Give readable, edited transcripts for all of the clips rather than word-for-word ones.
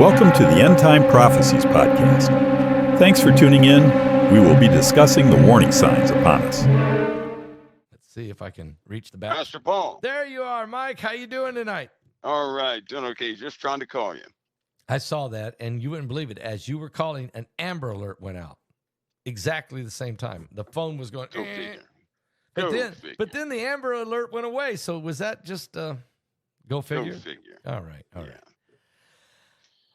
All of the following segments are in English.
Welcome to the End Time Prophecies podcast. Thanks for tuning in. We will be discussing the warning signs upon us. Let's see if I can reach the back. Pastor Paul. There you are, Mike. How you doing tonight? All right, doing okay. Just trying to call you. I saw that, and you wouldn't believe it. As you were calling, an Amber Alert went out. Exactly the same time. The phone was going. Go figure. But then the Amber Alert went away. So was that just go figure? Go figure. All right. Yeah.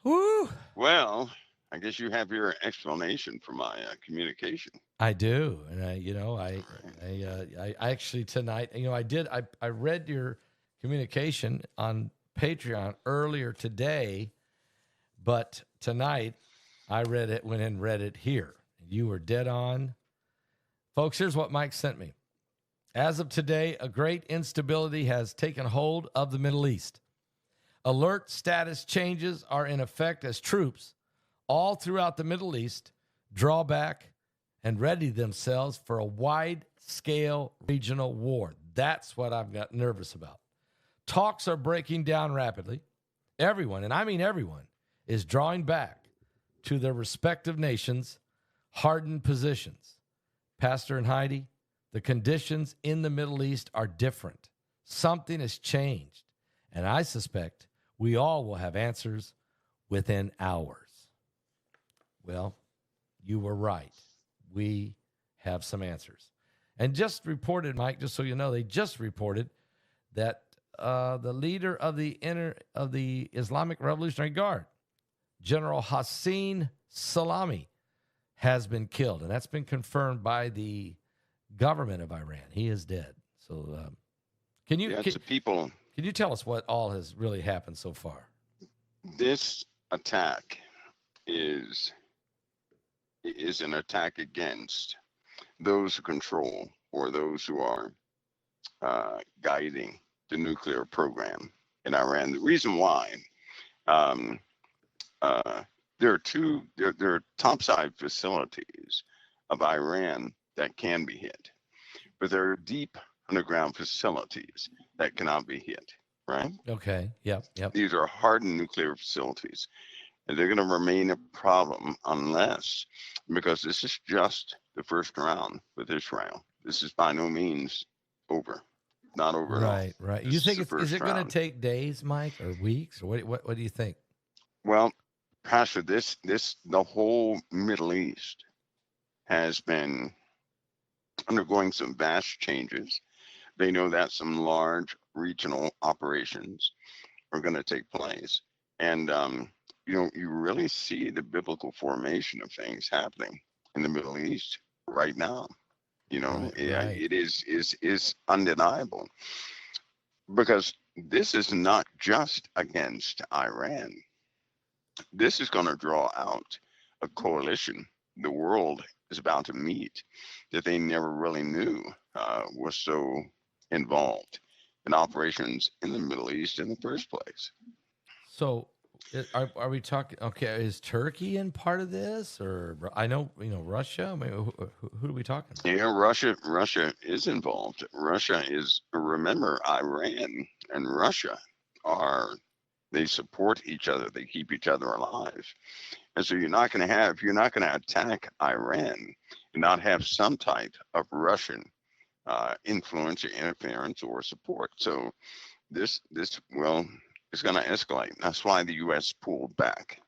Woo. Well, I guess you have your explanation for my communication. I do, and I actually tonight, I read your communication on Patreon earlier today, but tonight I went in and read it here. You were dead on. Folks, here's what Mike sent me. As of today, a great instability has taken hold of the Middle East. Alert status changes are in effect as troops all throughout the Middle East draw back and ready themselves for a wide-scale regional war. That's what I've got nervous about. Talks are breaking down rapidly. Everyone, and I mean everyone, is drawing back to their respective nations' hardened positions. Pastor and Heidi, the conditions in the Middle East are different. Something has changed, and I suspect we all will have answers within hours. Well, you were right. We have some answers. And just reported, Mike, just so you know, they just reported that the leader of the Islamic Revolutionary Guard, General Hossein Salami, has been killed. And that's been confirmed by the government of Iran. He is dead. So can you tell us what all has really happened so far? This attack is an attack against those who control or those who are guiding the nuclear program in Iran. The reason why there are topside facilities of Iran that can be hit, but there are deep underground facilities that cannot be hit, right? Okay. Yep. These are hardened nuclear facilities, and they're going to remain a problem because this is just the first round with Israel. This is by no means over. Not over at all. Right. You think is it going to take days, Mike, or weeks, or what do you think? Well, Pastor, the whole Middle East has been undergoing some vast changes. They know that some large regional operations are going to take place. And, you really see the biblical formation of things happening in the Middle East right now. Right. It is undeniable, because this is not just against Iran. This is going to draw out a coalition the world is about to meet that they never really knew was so involved in operations in the Middle East in the first place. So are we talking, okay, is Turkey in part of this? Or I know, Russia? I mean, who are we talking about? Yeah, Russia is involved. Remember, Iran and Russia they support each other. They keep each other alive. And so you're not going to attack Iran and not have some type of Russian influence or interference or support. So this is going to escalate. That's why the U.S. pulled back.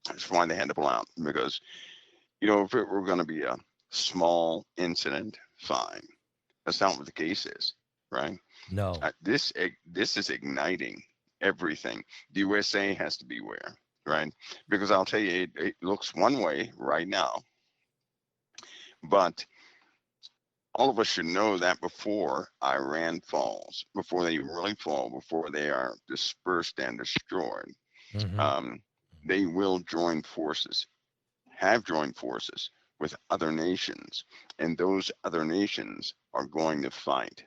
That's why they had to pull out, because, if it were going to be a small incident, fine. That's not what the case is, right? No. This is igniting everything. The USA has to beware, right? Because I'll tell you, it looks one way right now, but all of us should know that before Iran falls, before they really fall, before they are dispersed and destroyed, they will have joined forces with other nations, and those other nations are going to fight.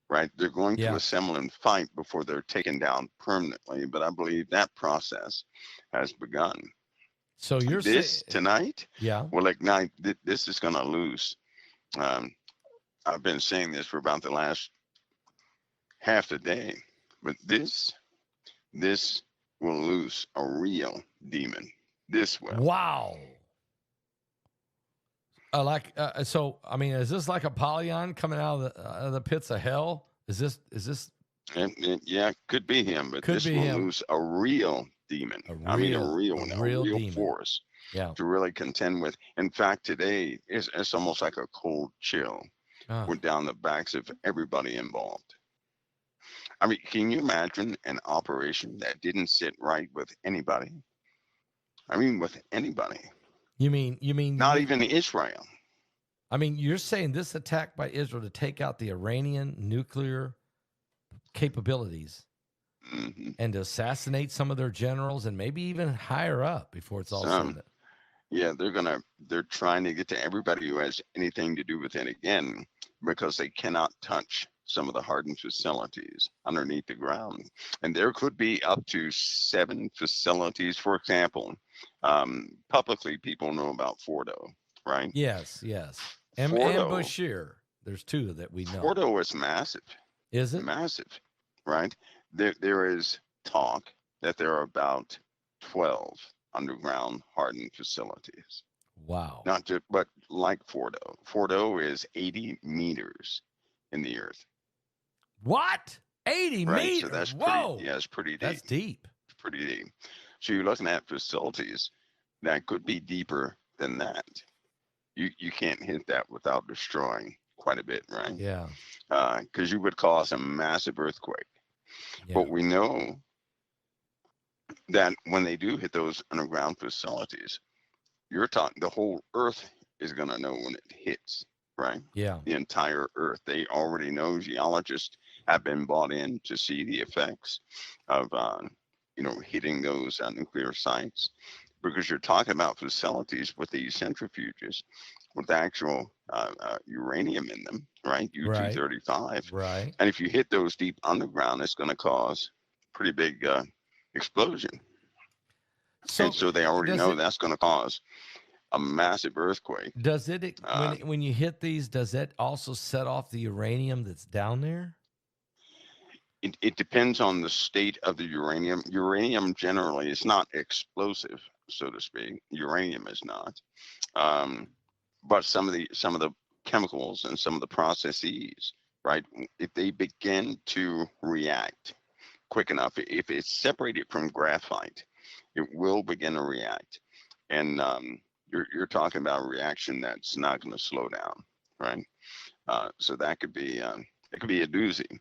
Right, they're going to assemble and fight before they're taken down permanently. But I believe that process has begun. So you're saying tonight, yeah, will ignite. This is going to lose. I've been saying this for about the last half the day, but this will loose a real demon. This will. Wow. So I mean, is this like Apollyon coming out of the pits of hell? Is this Yeah, could be him, but could this be will him? loose a real demon. I mean, a real one, a real demon. force Yeah. to really contend with. In fact, today it's almost like a cold chill went down the backs of everybody involved. I mean, can you imagine an operation that didn't sit right with anybody? I mean, with anybody, You mean not even Israel. I mean, you're saying this attack by Israel to take out the Iranian nuclear capabilities Hmm. and to assassinate some of their generals and maybe even higher up before it's all said. Yeah, they're trying to get to everybody who has anything to do with it again, because they cannot touch some of the hardened facilities underneath the ground. And there could be up to 7 facilities. For example, publicly people know about Fordo, right? Yes. And Fordo, Bashir. There's 2 that we know. Fordo is massive, Is it? massive, right? There is talk that there are about 12 underground hardened facilities. Wow. Not just, but like Fordo. Fordo is 80 meters in the earth, What? 80 right? meters? So that's Whoa. pretty. Yeah, it's pretty deep. That's deep. It's pretty deep. So you're looking at facilities that could be deeper than that. You can't hit that without destroying quite a bit, right? Yeah. Because you would cause a massive earthquake. Yeah. But we know that when they do hit those underground facilities, you're talking the whole earth is going to know when it hits, right? Yeah. The entire earth. They already know. Geologists have been brought in to see the effects of, hitting those nuclear sites, because you're talking about facilities with these centrifuges with actual uranium in them, right? U-235. Right. And if you hit those deep underground, it's going to cause pretty big explosion. And so they already know that's going to cause a massive earthquake. Does it when you hit these, does it also set off the uranium that's down there? It depends on the state of the uranium. Uranium generally is not explosive, so to speak. Uranium is not, but some of the chemicals and some of the processes, right? If they begin to react quick enough, if it's separated from graphite, it will begin to react, and you're talking about a reaction that's not going to slow down, right? So that could be it could be a doozy.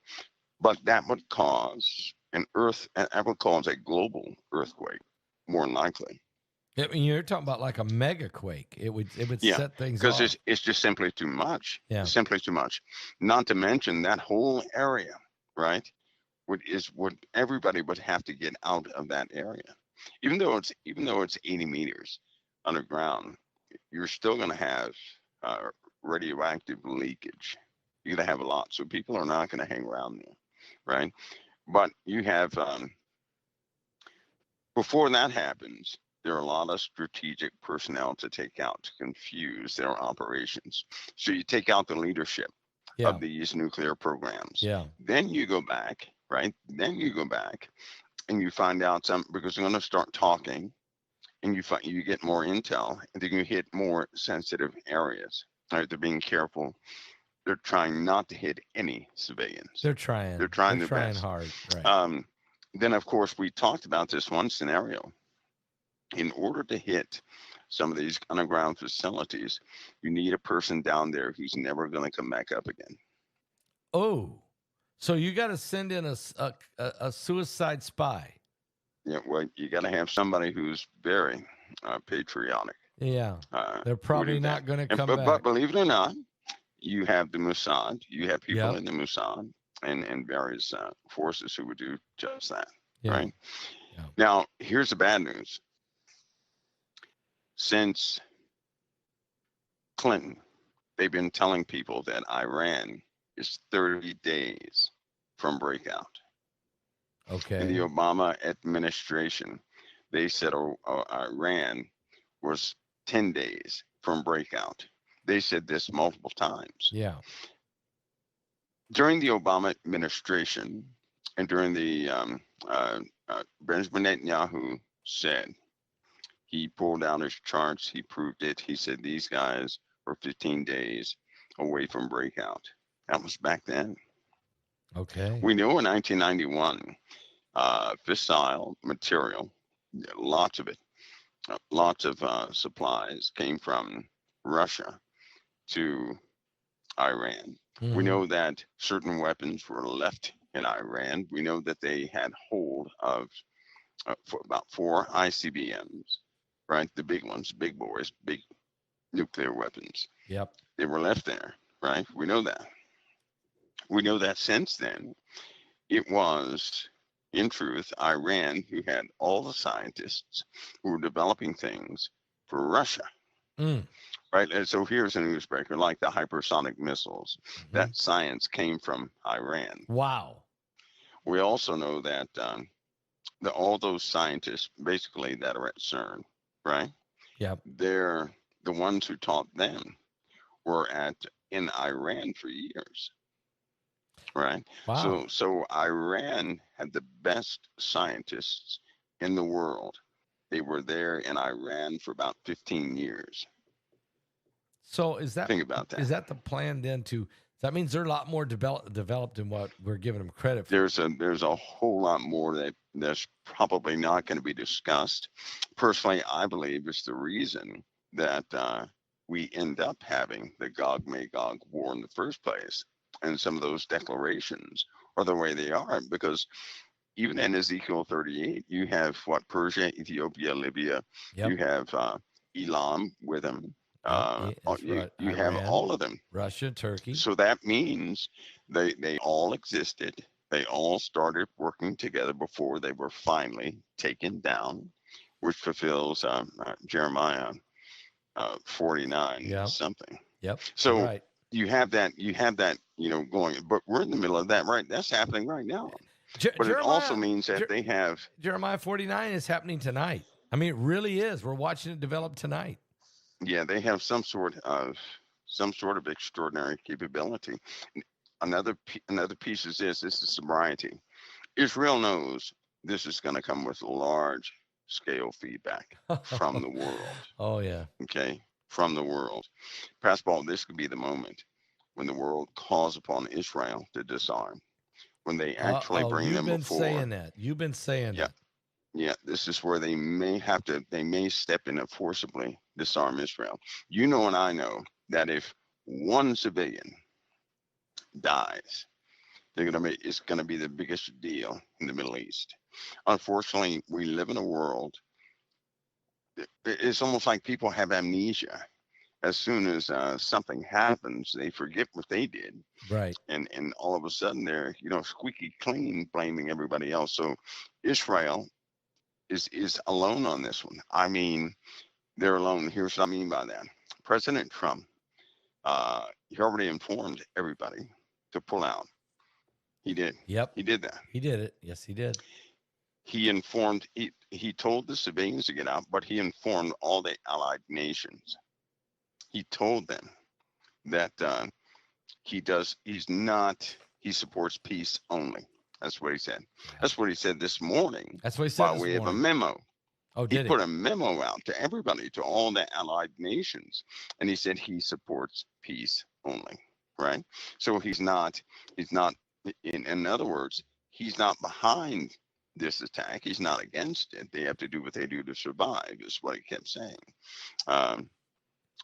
But that would cause that would cause a global earthquake, more than likely. I mean, you're talking about like a mega quake. It would set things off. Because it's just simply too much. Yeah. It's simply too much. Not to mention that whole area, right? Would everybody would have to get out of that area. Even though it's 80 meters underground, you're still going to have radioactive leakage. You're going to have a lot. So people are not going to hang around there, right? But you have, before that happens, there are a lot of strategic personnel to take out to confuse their operations. So you take out the leadership of these nuclear programs. Yeah. Then you go back, right? Then you go back and you find out because they're going to start talking, and you get more intel, and then you hit more sensitive areas. Right? They're being careful. They're trying not to hit any civilians. They're trying. They're trying their trying best. hard. Right. Then, of course, we talked about this one scenario. In order to hit some of these underground facilities, you need a person down there who's never going to come back up again. Oh, so you got to send in a suicide spy. Yeah, well, you got to have somebody who's very patriotic. Yeah, they're probably not going to come back. But believe it or not, you have the Mossad. You have people in the Mossad and various forces who would do just that, right? Yeah. Now, here's the bad news. Since Clinton, they've been telling people that Iran is 30 days from breakout. Okay. In the Obama administration, they said Iran was 10 days from breakout. They said this multiple times. Yeah. During the Obama administration and during the Benjamin Netanyahu said, he pulled out his charts, he proved it. He said these guys were 15 days away from breakout. That was back then. Okay. We know in 1991, fissile material, lots of it, lots of supplies came from Russia to Iran. We know that certain weapons were left in Iran. We know that they had hold of for about 4 ICBMs, right? The big ones, big boys, big nuclear weapons. Yep. They were left there, right? We know that. We know that since then, it was, in truth, Iran who had all the scientists who were developing things for Russia. Right. And so here's a newsbreaker like the hypersonic missiles. That science came from Iran. Wow. We also know that all those scientists basically that are at CERN, right? Yep. They're the ones who taught them were in Iran for years. Right. Wow. So Iran had the best scientists in the world. They were there in Iran for about 15 years. So is that Think about that. Is that the plan then that means they're a lot more developed than what we're giving them credit for? There's a whole lot more that's probably not going to be discussed. Personally, I believe it's the reason that we end up having the Gog Magog war in the first place. And some of those declarations are the way they are, because even in Ezekiel 38, you have Persia, Ethiopia, Libya. Yep. You have Elam with them. You have all of them. Russia, Turkey. So that means they all existed. They all started working together before they were finally taken down, which fulfills Jeremiah 49 something. Yep. So right. you have that, going, but we're in the middle of that, right? That's happening right now. But it also means that they have Jeremiah 49 is happening tonight. I mean, it really is. We're watching it develop tonight. Yeah, they have some sort of extraordinary capability. Another piece is this is sobriety. Israel knows this is going to come with large scale feedback from the world. Oh yeah. Okay, from the world. Pastor Paul, this could be the moment when the world calls upon Israel to disarm. When they actually bring them before. You've been saying that. Yeah, this is where they may step in and forcibly disarm Israel. You know, and I know that if one civilian dies, it's going to be the biggest deal in the Middle East. Unfortunately, we live in a world. It's almost like people have amnesia. As soon as something happens, they forget what they did. Right. And all of a sudden they're, squeaky clean, blaming everybody else. So Israel is alone on this one. I mean, they're alone. Here's what I mean by that. President Trump, he already informed everybody to pull out. He did. Yep. He did that. He did it. Yes, he did. He told the civilians to get out, but he informed all the allied nations. He told them that he supports peace only. That's what he said. Yeah. That's what he said this morning. That's what he said by way of a memo. Oh, did he put a memo out to everybody, to all the allied nations, and he said he supports peace only. Right? So he's not. In other words, he's not behind this attack. He's not against it. They have to do what they do to survive, is what he kept saying.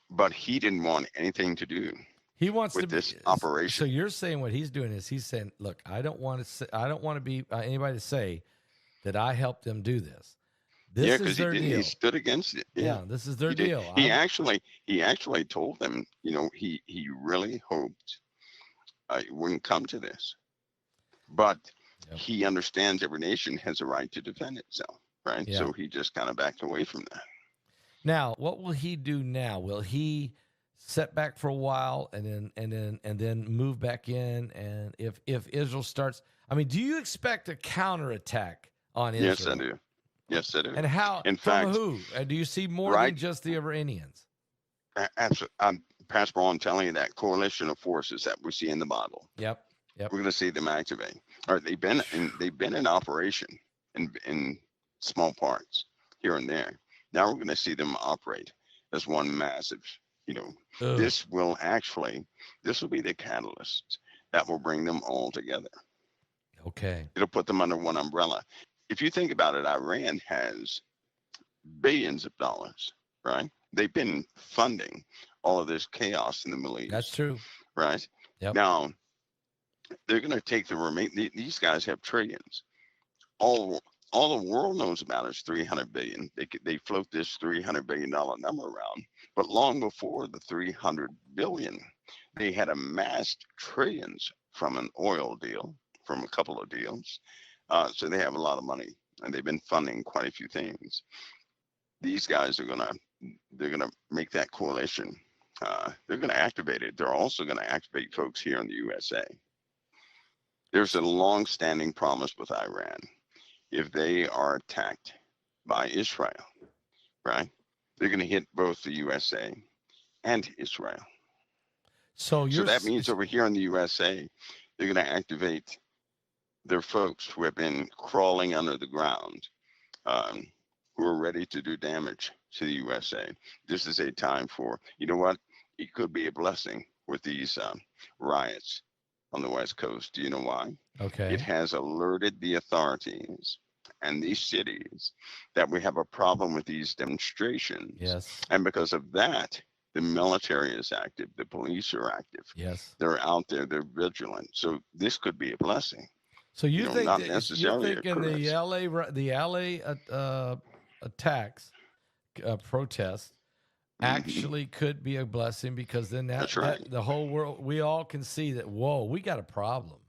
But he didn't want anything to do. He wants with this operation. So you're saying what he's doing is he's saying, "Look, I don't want to be anybody to say that I helped them do this. This is their deal. He stood against it. Yeah, this is their deal." He actually told them, he really hoped it wouldn't come to this, but he understands every nation has a right to defend itself, right? Yeah. So he just kind of backed away from that. Now, what will he do now? Will he set back for a while and then move back in? And if Israel starts, I mean, do you expect a counterattack on Israel? Yes, I do. Yes, I do. And how? In fact, who? Do you see more than just the Iranians? Absolutely. Pastor Paul, I'm telling you, that coalition of forces that we see in the Bible. Yep. We're going to see them activate. All right, they've been in operation in small parts here and there. Now we're going to see them operate as one massive, you know, Ugh. this will be the catalyst that will bring them all together. Okay. It'll put them under one umbrella. If you think about it, Iran has billions of dollars, right? They've been funding all of this chaos in the Middle That's East, true. right? Yep. Now, they're going to take the these guys have trillions. All the world knows about is 300 billion. They float this $300 billion number around, but long before the 300 billion, they had amassed trillions from an oil deal, from a couple of deals. So they have a lot of money, and they've been funding quite a few things. These guys they're gonna make that coalition. They're gonna activate it. They're also gonna activate folks here in the USA. There's a long-standing promise with Iran. If they are attacked by Israel, right, they're going to hit both the USA and Israel. So So that means over here in the USA, they're going to activate their folks who have been crawling under the ground, who are ready to do damage to the USA. This is a time for, you know what, it could be a blessing with these riots on the West Coast. Do you know why? Okay. It has alerted the authorities and these cities that we have a problem with these demonstrations. Yes. And because of that, the military is active, the police are active. Yes. They're out there, they're vigilant. So this could be a blessing. So you think not that necessarily you're thinking the LA attacks, protests actually could be a blessing, because then That's right. that the whole world, we all can see that, whoa, we got a problem.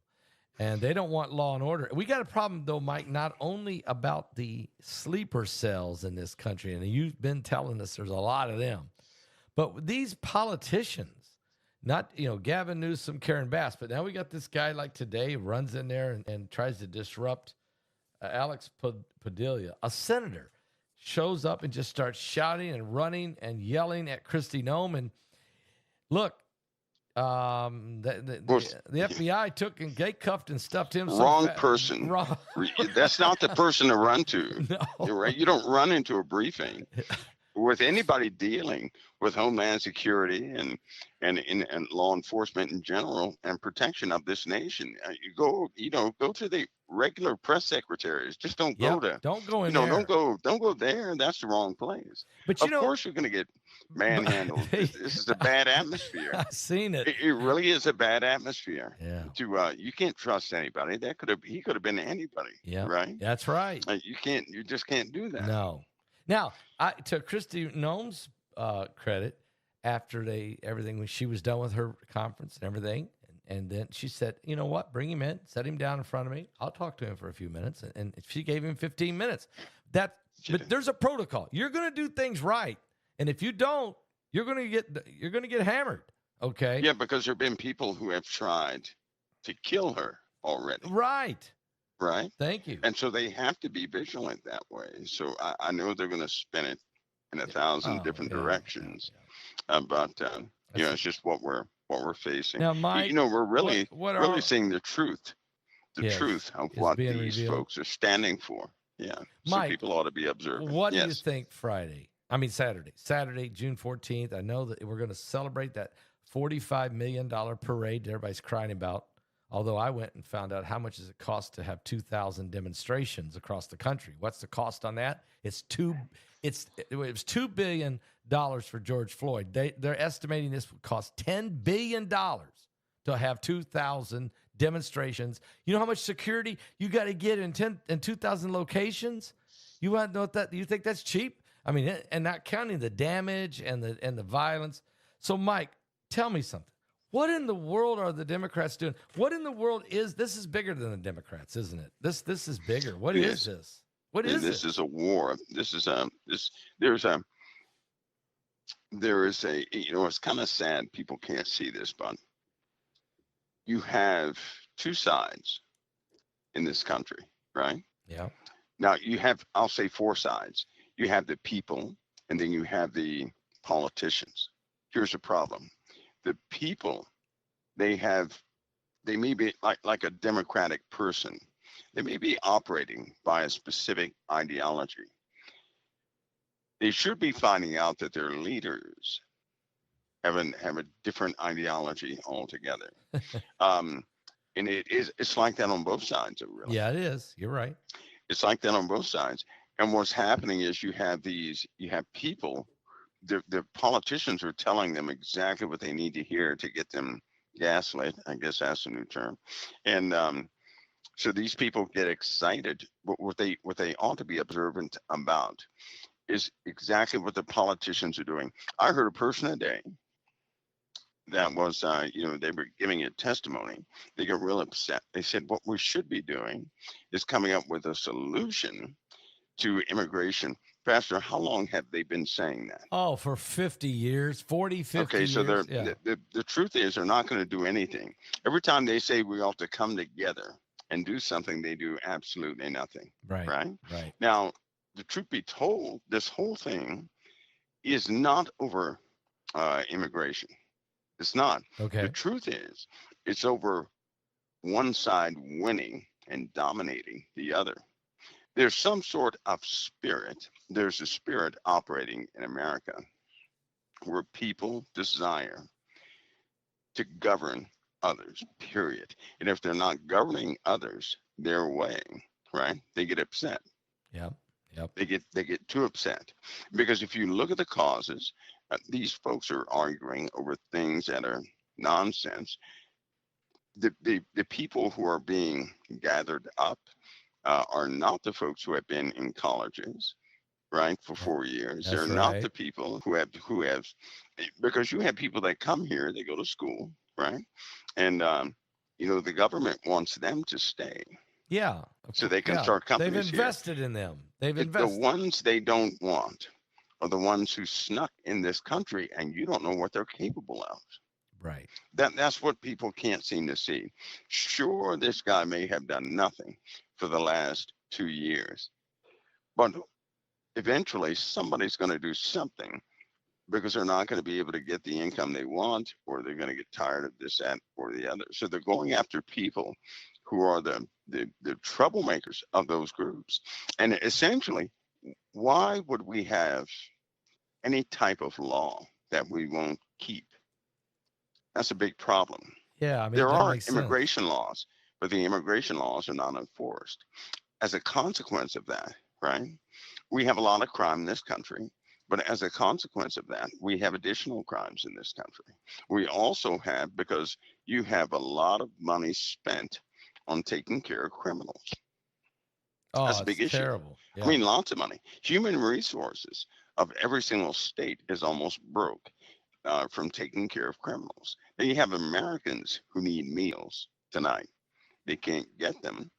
And they don't want law and order. We got a problem, though, Mike, not only about the sleeper cells in this country, and you've been telling us there's a lot of them, but these politicians, not, Gavin Newsom, Karen Bass, but now we got this guy like today runs in there and tries to disrupt Alex Padilla, a senator, shows up and just starts shouting and running and yelling at Kristi Noem. And look, the FBI took and they cuffed and stuffed him. Wrong person. Wrong. That's not the person to run to. No. You're right. You don't run into a briefing with anybody dealing with Homeland Security and law enforcement in general and protection of this nation. You go to the regular press secretaries. Just don't go to. Don't go in there. Don't go there. That's the wrong place. But of course you're going to get manhandled. This is a bad atmosphere. I've seen it. It really is a bad atmosphere. Yeah. You can't trust anybody. He could have been anybody. Yeah. Right. That's right. You just can't do that. No. Now, to Kristi Noem's credit, after everything, when she was done with her conference and everything, and then she said, you know what, bring him in, set him down in front of me. I'll talk to him for a few minutes. And she gave him 15 minutes. But there's a protocol. You're going to do things right. And if you don't, you're going to get hammered. Okay. Yeah, because there have been people who have tried to kill her already. Right. Right. Thank you. And so they have to be vigilant that way. So I know they're going to spin it in 1,000 different directions. But it's just what we're facing. Now, Mike, we're really seeing the truth, truth of what these revealed. folks are standing for. Yeah. Mike, so people ought to be observant. What do you think Saturday, June 14th? I know that we're going to celebrate that $45 million parade that everybody's crying about. Although I went and found out how much does it cost to have 2,000 demonstrations across the country. What's the cost on that? It was $2 billion for George Floyd. They're estimating this would cost $10 billion to have 2,000 demonstrations. You know how much security you got to get in 2,000 locations? You want to know that? You think that's cheap? I mean, and not counting the damage and the violence. So, Mike, tell me something. What in the world are the Democrats doing? What in the world this is bigger than the Democrats, isn't it? This is bigger. What is this? What is this? This is a war. This is there is a it's kind of sad people can't see this, but you have two sides in this country, right? Yeah. Now you have, I'll say, four sides. You have the people, and then you have the politicians. Here's the problem. The people, they may be like a democratic person. They may be operating by a specific ideology. They should be finding out that their leaders have a different ideology altogether. Um, and it's like that on both sides, really. Yeah, it is. You're right. It's like that on both sides. And what's happening is you have people, the politicians are telling them exactly what they need to hear to get them gaslit. I guess that's a new term. And so these people get excited. But what they ought to be observant about is exactly what the politicians are doing. I heard a person today that was, they were giving a testimony. They got real upset. They said, what we should be doing is coming up with a solution to immigration. Pastor, how long have they been saying that? Oh, for 50 years, 40, 50 Okay, so years. Yeah. the truth is they're not going to do anything. Every time they say we ought to come together and do something, they do absolutely nothing. Right. Right? Right. Now, the truth be told, this whole thing is not over immigration. It's not. Okay. The truth is, it's over one side winning and dominating the other. There's some sort of spirit. There's a spirit operating in America where people desire to govern others, period. And if they're not governing others their way, right, they get upset. Yep. Yep. They get too upset. Because if you look at the causes, these folks are arguing over things that are nonsense. The people who are being gathered up are not the folks who have been in colleges, right, for 4 years. That's They're not right. the people who have because you have people that come here, they go to school, right, and the government wants them to stay Yeah. so they can Yeah. start They've companies here. invested in them. They've The invested. ones they don't want are the ones who snuck in this country, and you don't know what they're capable of. Right. That's what people can't seem to see. Sure, this guy may have done nothing for the last 2 years, but eventually somebody's going to do something because they're not going to be able to get the income they want, or they're going to get tired of this, that, or the other. So they're going after people who are the troublemakers of those groups. And essentially, why would we have any type of law that we won't keep? That's a big problem. Yeah. I mean, it There doesn't are make sense. immigration laws, but the immigration laws are not enforced. As a consequence of that, right, we have a lot of crime in this country. But as a consequence of that, we have additional crimes in this country. We also have, because you have a lot of money spent on taking care of criminals. That's Oh, a it's big issue. terrible. I Yeah. mean, lots of money. Human resources of every single state is almost broke from taking care of criminals. Then you have Americans who need meals tonight. They can't get them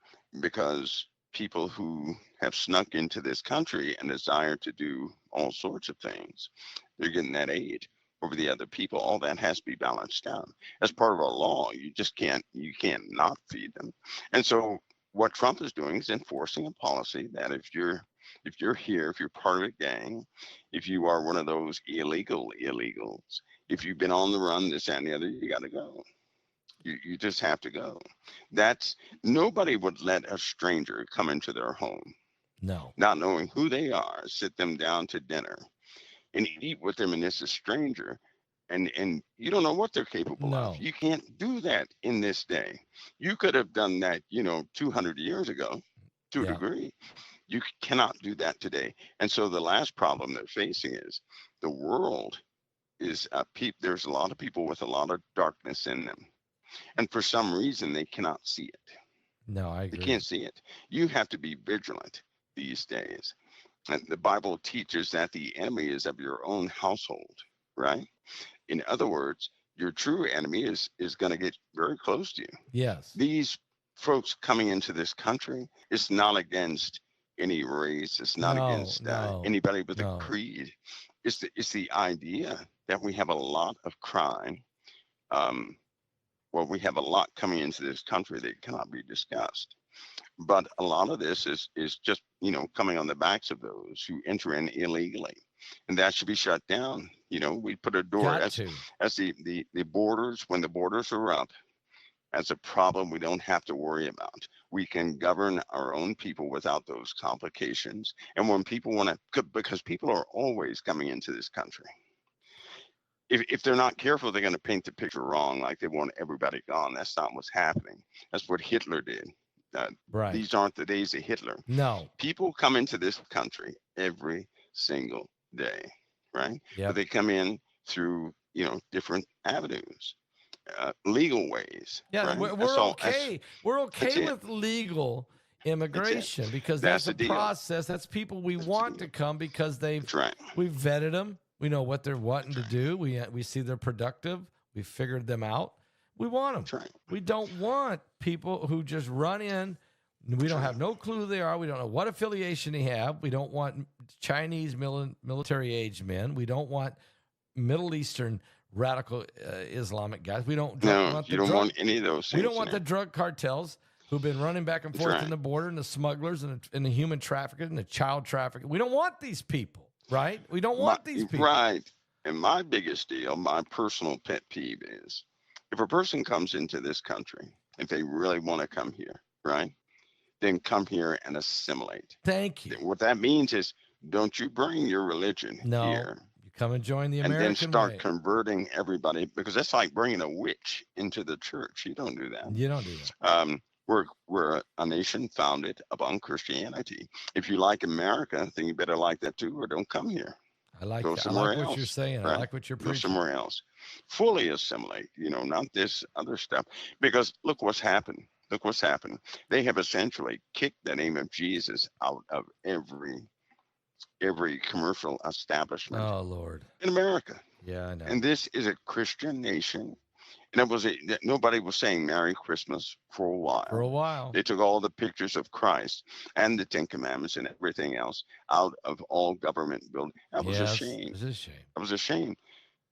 because people who have snuck into this country and desire to do all sorts of things, they're getting that aid over the other people. All that has to be balanced out. As part of our law, you can't not feed them. And so what Trump is doing is enforcing a policy that if you're here, if you're part of a gang, if you are one of those illegal illegals, if you've been on the run, this, that, and the other, you got to go. You just have to go. That's Nobody would let a stranger come into their home, No. not knowing who they are, sit them down to dinner and eat with them, and it's a stranger. And you don't know what they're capable of. No. You can't do that in this day. You could have done that, 200 years ago to a Yeah. degree. You cannot do that today. And so the last problem they're facing is the world is there's a lot of people with a lot of darkness in them. And for some reason, they cannot see it. No, I They agree. can't see it. You have to be vigilant these days. And the Bible teaches that the enemy is of your own household, right? In other words, your true enemy is going to get very close to you. Yes. These folks coming into this country, it's not against any race. It's not against anybody with a no. creed. It's the idea that we have a lot of crime. We have a lot coming into this country that cannot be discussed. But a lot of this is just coming on the backs of those who enter in illegally, and that should be shut down. We put a door Got as to. the borders, when the borders are up. That's a problem we don't have to worry about. we can govern our own people without those complications. And when people want to, because people are always coming into this country, if they're not careful, they're going to paint the picture wrong, like they want everybody gone. That's not what's happening. That's what Hitler did. Right. These aren't the days of Hitler. No. People come into this country every single day, right? But Yep. they come in through, different avenues, legal ways, Yeah, right? we're okay. We're That's okay it. with legal That's it. immigration because That's that's the a deal. process. That's people we That's the want deal. to come because That's right. we've vetted them. We know what they're wanting to do. We see they're productive. We figured them out. We want them. That's right. We don't want people who just run in. We don't have no clue who they are. We don't know what affiliation they have. We don't want Chinese military age men. We don't want Middle Eastern radical Islamic guys. We don't No, want you the don't drug. want any of those We things. don't want the drug cartels who've been running back and forth in the border, and the smugglers, and the human traffickers, and the child trafficking. We don't want these people, right? We don't want these people. Right. And my biggest deal, my personal pet peeve is if a person comes into this country, if they really want to come here, right, then come here and assimilate. Thank you. What that means is don't you bring your religion No, here you come and join the and American then start way. converting everybody, because that's like bringing a witch into the church. You don't do that. You don't do that. We're a nation founded upon Christianity. If you like America, then you better like that too, or don't come here. I like Go that. I somewhere like what else, you're saying. right? I like what you're Go preaching. somewhere else. Fully assimilate, not this other stuff. Because look what's happened. Look what's happened. They have essentially kicked the name of Jesus out of every commercial establishment Oh Lord. in America. Yeah, I know. And this is a Christian nation. And nobody was saying Merry Christmas for a while. For a while. They took all the pictures of Christ and the Ten Commandments and everything else out of all government buildings. That was a shame. It was a shame. That was a shame.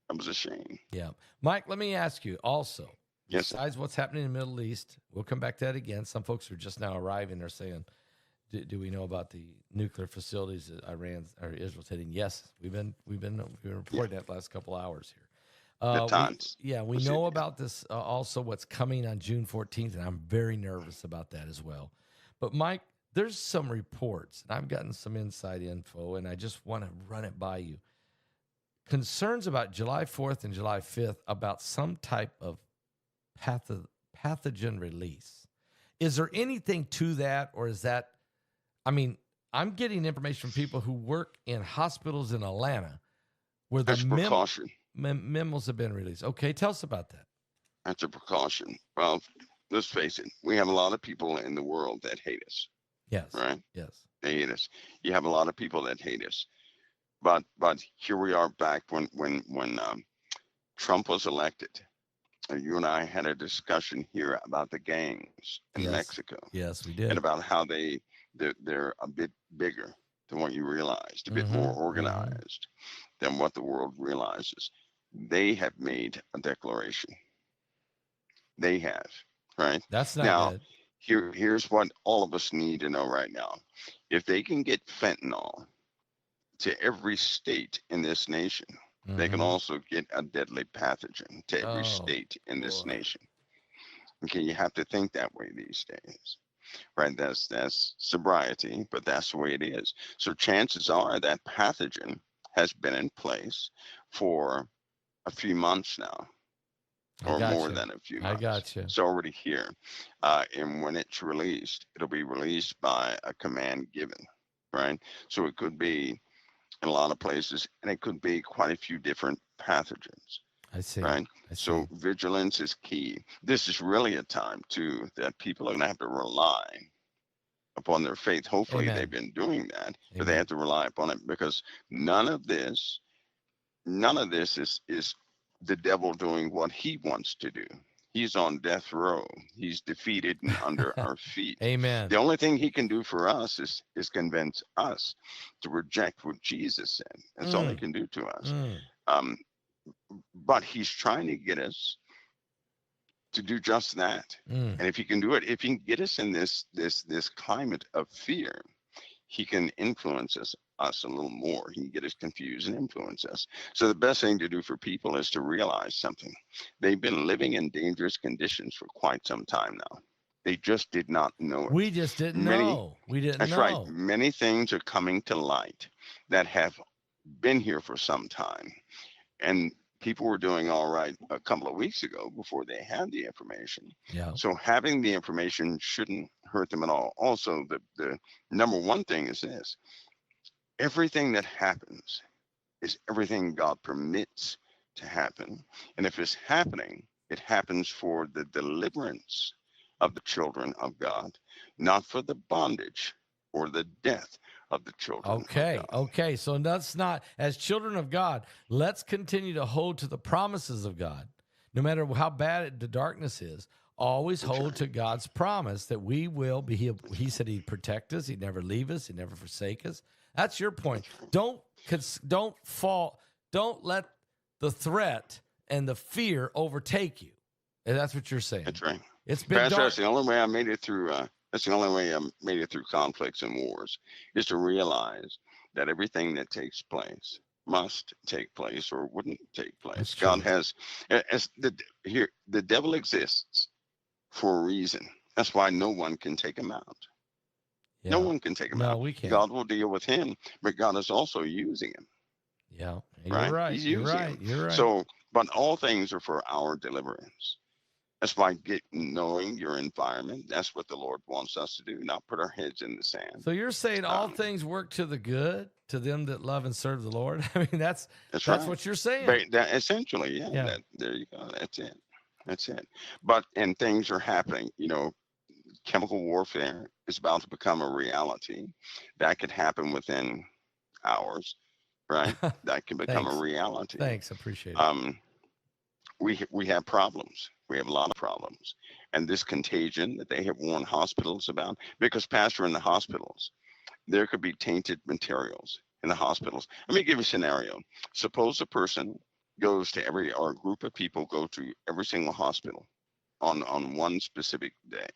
That was a shame. Yeah. Mike, let me ask you also, Yes. besides what's happening in the Middle East, we'll come back to that again. Some folks are just now arriving. They're saying, do we know about the nuclear facilities that Iran or Israel's hitting? Yes, we've been reporting that last couple hours here. We know about this also, what's coming on June 14th, and I'm very nervous about that as well. But Mike, there's some reports, and I've gotten some inside info, and I just want to run it by you. Concerns about July 4th and July 5th about some type of pathogen release. Is there anything to that, or is that, I'm getting information from people who work in hospitals in Atlanta where the precaution. Memos have been released. Okay, tell us about that. That's a precaution. Well, let's face it. We have a lot of people in the world that hate us. Yes. Right? Yes. They hate us. You have a lot of people that hate us. But here we are back when Trump was elected. You and I had a discussion here about the gangs in Mexico. Yes, we did. And about how they're a bit bigger than what you realized, a bit more organized than what the world realizes. They have made a declaration. They have, right? That's not good. Here's what all of us need to know right now. If they can get fentanyl to every state in this nation, they can also get a deadly pathogen to every state in this nation. Okay, you have to think that way these days. Right, that's sobriety, but that's the way it is. So chances are that pathogen has been in place for a few months now, or more than a few months. I got you. It's already here, and when it's released, it'll be released by a command given, right? So it could be in a lot of places, and it could be quite a few different pathogens. I see. Right. I see. So vigilance is key. This is really a time too that people are going to have to rely upon their faith. Hopefully they've been doing that, but they have to rely upon it, because none of this is the devil doing what he wants to do. He's on death row. He's defeated and under our feet. Amen. The only thing he can do for us is convince us to reject what Jesus said. That's all he can do to us. But he's trying to get us to do just that. And if he can do it, if he can get us in this climate of fear, he can influence us a little more. He can get us confused and influence us. So the best thing to do for people is to realize something. They've been living in dangerous conditions for quite some time now. They just did not know We it. just didn't Many, know. We didn't that's right. know. Many things are coming to light that have been here for some time. And people were doing all right a couple of weeks ago before they had the information. Yeah. So having the information shouldn't hurt them at all. Also, the number one thing is this: everything that happens is everything God permits to happen. And if it's happening, it happens for the deliverance of the children of God, not for the bondage or the death of the children of Okay. God. Okay. So that's not, as children of God, let's continue to hold to the promises of God. No matter how bad the darkness is, always That's hold right. to God's promise that we will be. He said He'd protect us. He'd never leave us. He'd never forsake us. That's your point. That's right. Don't fall. Don't let the threat and the fear overtake you. And that's what you're saying. That's right. It's been Pastor, dark. that's the only way I made it through. That's the only way I made it through conflicts and wars, is to realize that everything that takes place must take place or wouldn't take That's place. God true. has, as the devil exists for a reason. That's why no one can take him out. No Yeah. one can take him No, out. we can't. God will deal with him, but God is also using him, Yeah. You're right? right. He's You're using right. him. You're right. So, but all things are for our deliverance. That's why knowing your environment. That's what the Lord wants us to do, not put our heads in the sand. So you're saying all Um, things work to the good to them that love and serve the Lord? I mean, that's that's right. what you're saying. But that essentially, yeah. Yeah. That there you go. That's it. That's it. But and things are happening. Chemical warfare is about to become a reality. That could happen within hours, right? That can become a Thanks. reality. Thanks. Appreciate it. Um, we have problems. We have a lot of problems, and this contagion that they have warned hospitals about, because pastor, in the hospitals, there could be tainted materials in the hospitals. Let me give you a scenario. Suppose a person goes to every, or a group of people go to every single hospital on one specific day,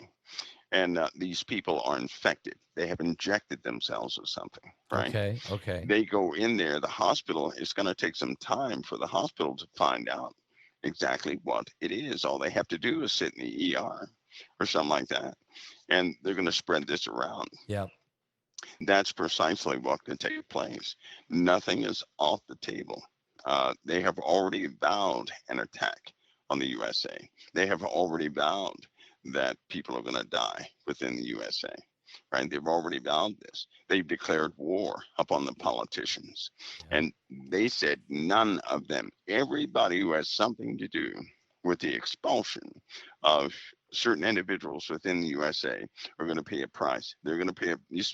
and these people are infected. They have injected themselves with something, right? Okay. Okay. They go in there. The hospital, it's going to take some time for the hospital to find out exactly what it is. All they have to do is sit in the ER or something like that, and they're going to spread this around. Yeah. That's precisely what can take place. Nothing is off the table. They have already vowed an attack on the USA. They have already vowed that people are going to die within the USA. Right? They've already vowed this. They've declared war upon the politicians. Yeah. And they said none of them, everybody who has something to do with the expulsion of certain individuals within the USA are going to pay a price. They're going to pay. This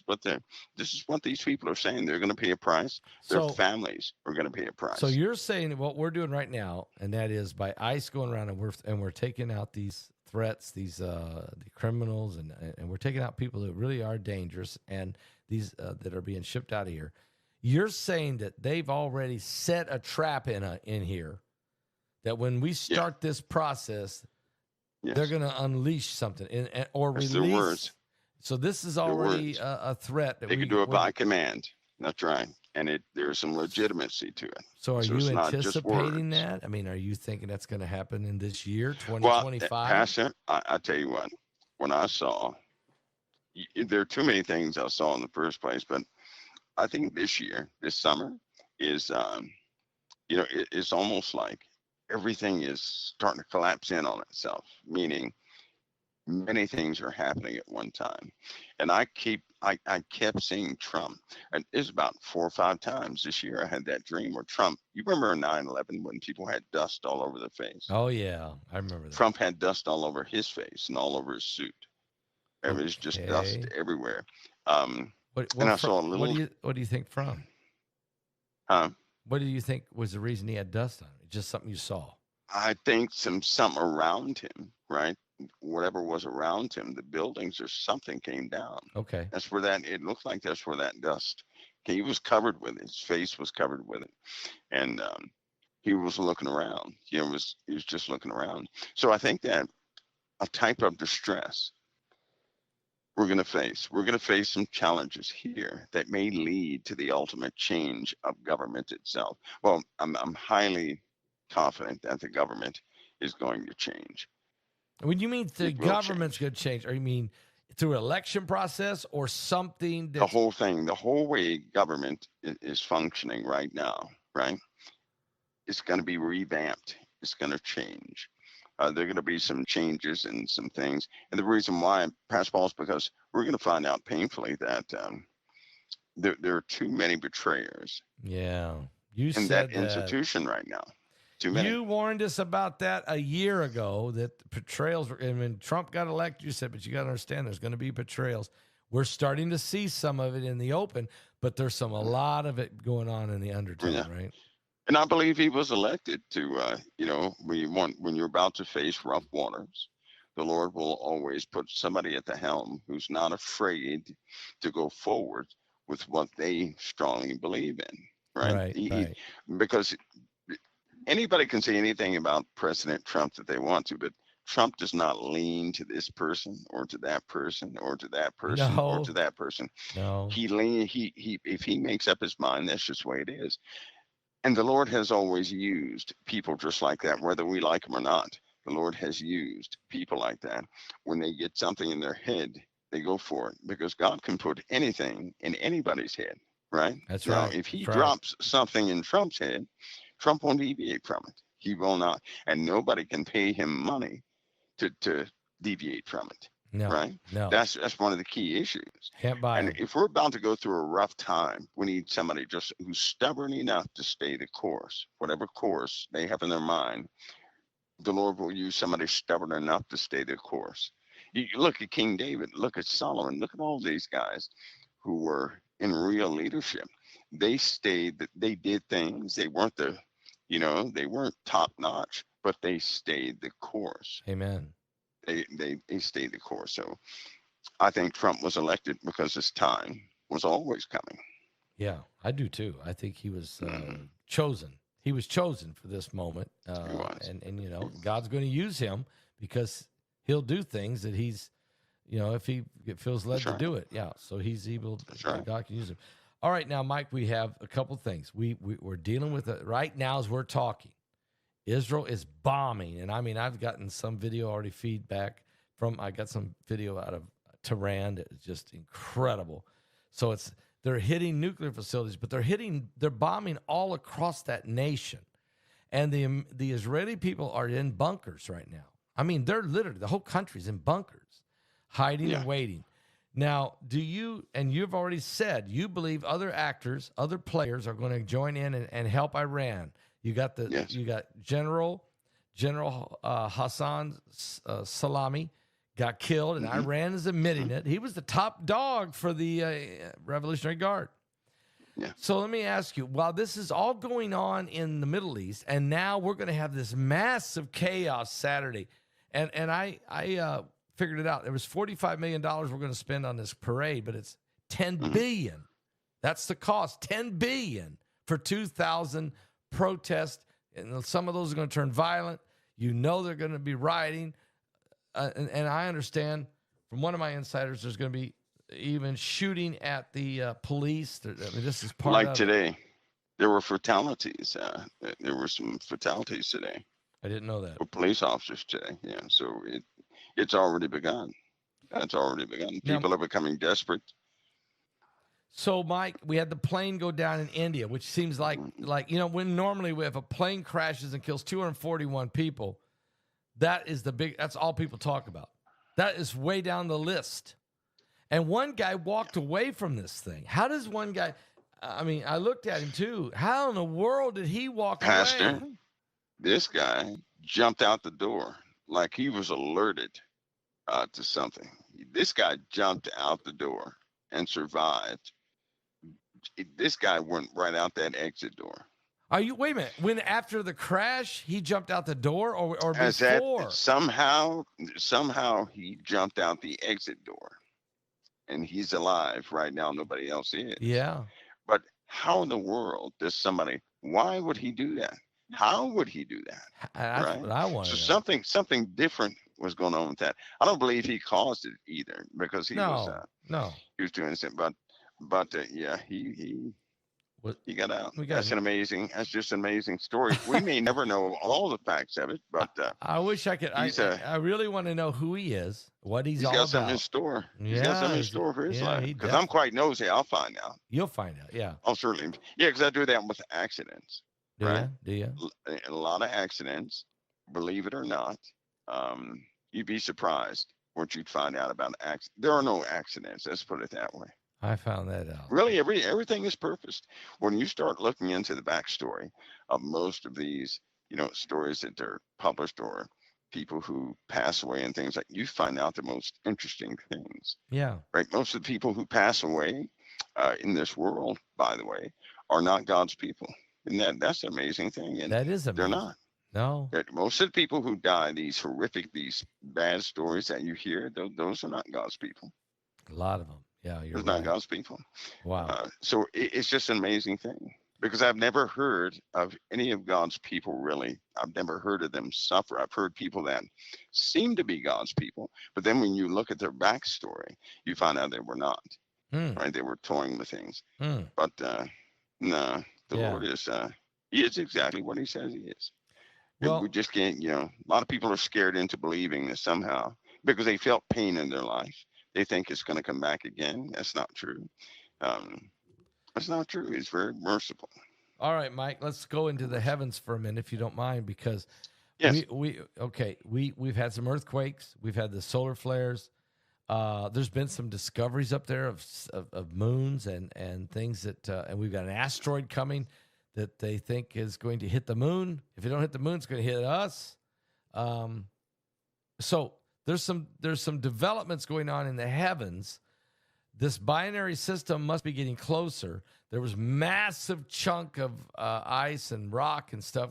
is what these people are saying. They're going to pay a price. Their So families are going to pay a so price. you're saying what we're doing right now, and that is by ICE going around and we're taking out these threats, these the criminals, and we're taking out people that really are dangerous, and these that are being shipped out of here. You're saying that they've already set a trap in here, that when we Yeah. start this process, they're Yes. going to unleash something or That's their release. words. So this is Their already words. a threat that They we. can do it by command. That's right. And there's some legitimacy to it. So are So you it's not just anticipating words. that? I mean, are you thinking that's going to happen in this year, Well, 2025? Pastor, I tell you what, when I saw, there are too many things I saw in the first place, but I think this year, this summer, is, it's almost like everything is starting to collapse in on itself, meaning many things are happening at one time. And I kept seeing Trump. And it's about 4 or 5 times this year I had that dream where Trump, you remember 9/11 when people had dust all over their face? Oh yeah, I remember that. Trump had dust all over his face and all over his suit. It was just dust Okay. everywhere. Um, What and what I fr- saw a little, what do you think from? uh, What do you think was the reason he had dust on it? Just something you saw. I think something around him, right? Whatever was around him, the buildings or something came down. Okay. That's where it looked like that's where that dust. He was covered with it. His face was covered with it, and he was looking around. He was just looking around. So I think that a type of distress we're going to face. We're going to face some challenges here that may lead to the ultimate change of government itself. Well, I'm highly confident that the government is going to change. When you mean the It will government's change. going to change, or you mean through election process or something The that's whole thing, the whole way government is functioning right now, right? It's going to be revamped. It's going to change. There are going to be some changes and some things. And the reason why, Pastor Paul, is because we're going to find out painfully that there are too many betrayers yeah. You in that said that. institution right now. Too many. You warned us about that a year ago that the betrayals were, and when Trump got elected, you said, but you got to understand there's going to be betrayals. We're starting to see some of it in the open, but there's a lot of it going on in the undertone, Yeah. right? And I believe he was elected to, when you're about to face rough waters, the Lord will always put somebody at the helm who's not afraid to go forward with what they strongly believe in, right? Right, right. Because anybody can say anything about President Trump that they want to, but Trump does not lean to this person or to that person or to that person or No, to that person. no. He if he makes up his mind, that's just the way it is. And the Lord has always used people just like that, whether we like them or not. The Lord has used people like that. When they get something in their head, they go for it because God can put anything in anybody's head, right? That's Now, right. if he That's right. drops something in Trump's head, Trump won't deviate from it. He will not. And nobody can pay him money to deviate from it, No, right? no. That's one of the key issues. Can't buy And them. if we're about to go through a rough time, we need somebody just who's stubborn enough to stay the course, whatever course they have in their mind. The Lord will use somebody stubborn enough to stay the course. You look at King David, look at Solomon, look at all these guys who were in real leadership. They stayed, they did things. They weren't top notch, but they stayed the course. Amen. They stayed the course. So I think Trump was elected because his time was always coming. Yeah, I do too. I think he was Mhm. chosen. He was chosen for this moment, He was. and God's going to use him because he'll do things that he's, if he feels led That's to right. do it. Yeah, so he's able. That's right. God can use him. All right, now, Mike, we have a couple things. We're dealing with it right now as we're talking. Israel is bombing, and I mean, I've gotten some video already feedback from. I got some video out of Tehran that is just incredible. So they're hitting nuclear facilities, but they're bombing all across that nation, and the Israeli people are in bunkers right now. I mean, they're literally the whole country's in bunkers, hiding Yeah. and waiting. Now, and you've already said you believe other actors, other players are going to join in and help Iran. Yes. You got General Hassan Salami got killed, and Hmm. Iran is admitting it. He was the top dog for the Revolutionary Guard. Yeah. So let me ask you, while this is all going on in the Middle East, and now we're going to have this massive chaos Saturday, and I figured it out. There was $45 million we're going to spend on this parade, but it's $10 billion. That's the cost, $10 billion for 2,000 protests, and some of those are going to turn violent. They're going to be rioting, and I understand from one of my insiders there's going to be even shooting at the police. I mean, this is part Like of it. today, there were fatalities. There were some fatalities today I didn't know that. for police officers today. Yeah. So it's already begun. That's already begun. Now, People are becoming desperate. so, Mike, we had the plane go down in India, which seems like when normally if a plane crashes and kills 241 people, that's all people talk about. That is way down the list. And one guy walked away from this thing. How does one guy? I mean, I looked at him too. How in the world did he walk Pastor, away? this guy jumped out the door like he was alerted to something. This guy jumped out the door and survived. This guy went right out that exit door. Wait a minute? When after the crash, he jumped out the door, or As that before? somehow he jumped out the exit door, and he's alive right now. Nobody else is. Yeah, But how in the world does somebody? Why would he do that? How would he do that? that's Right. what I want So to know. something different was going on with that. I don't believe he caused it either because he No. was doing something. But yeah, he He got out. We got That's just an amazing story. We may never know all the facts of it, but I wish I could. I really want to know who he is, what he's all got something in about. store. Yeah, He's got something in store for his life. Because I'm quite nosy. I'll find out. You'll find out. Yeah. I'll certainly. Yeah, because I do that with accidents. Do you? A lot of accidents, believe it or not. You'd be surprised what you'd find out about accidents. There are no accidents. Let's put it that way. I found that out. Really, everything is purposed. When you start looking into the backstory of most of these, stories that are published or people who pass away and things like, you find out the most interesting things. Yeah. Right. Most of the people who pass away in this world, by the way, are not God's people, and that's an amazing thing. And that is amazing. They're not. No. Most of the people who die, these horrific, these bad stories that you hear, those are not God's people. A lot of them. Yeah, you're Those right. not God's people. Wow. So it's just an amazing thing because I've never heard of any of God's people really. I've never heard of them suffer. I've heard people that seem to be God's people, but then when you look at their backstory, you find out they were not. Right? They were toying with things. But no, the Lord is. He is exactly what He says He is. Well, we just can't. A lot of people are scared into believing this somehow because they felt pain in their life. They think it's going to come back again. That's not true. That's not true. He's very merciful. All right, Mike, let's go into the heavens for a minute, if you don't mind, because yes. we've had some earthquakes. We've had the solar flares. There's been some discoveries up there of moons and things that, and we've got an asteroid coming that they think is going to hit the moon. If it don't hit the moon, it's going to hit us. So there's some developments going on in the heavens. This binary system must be getting closer. There was massive chunk of ice and rock and stuff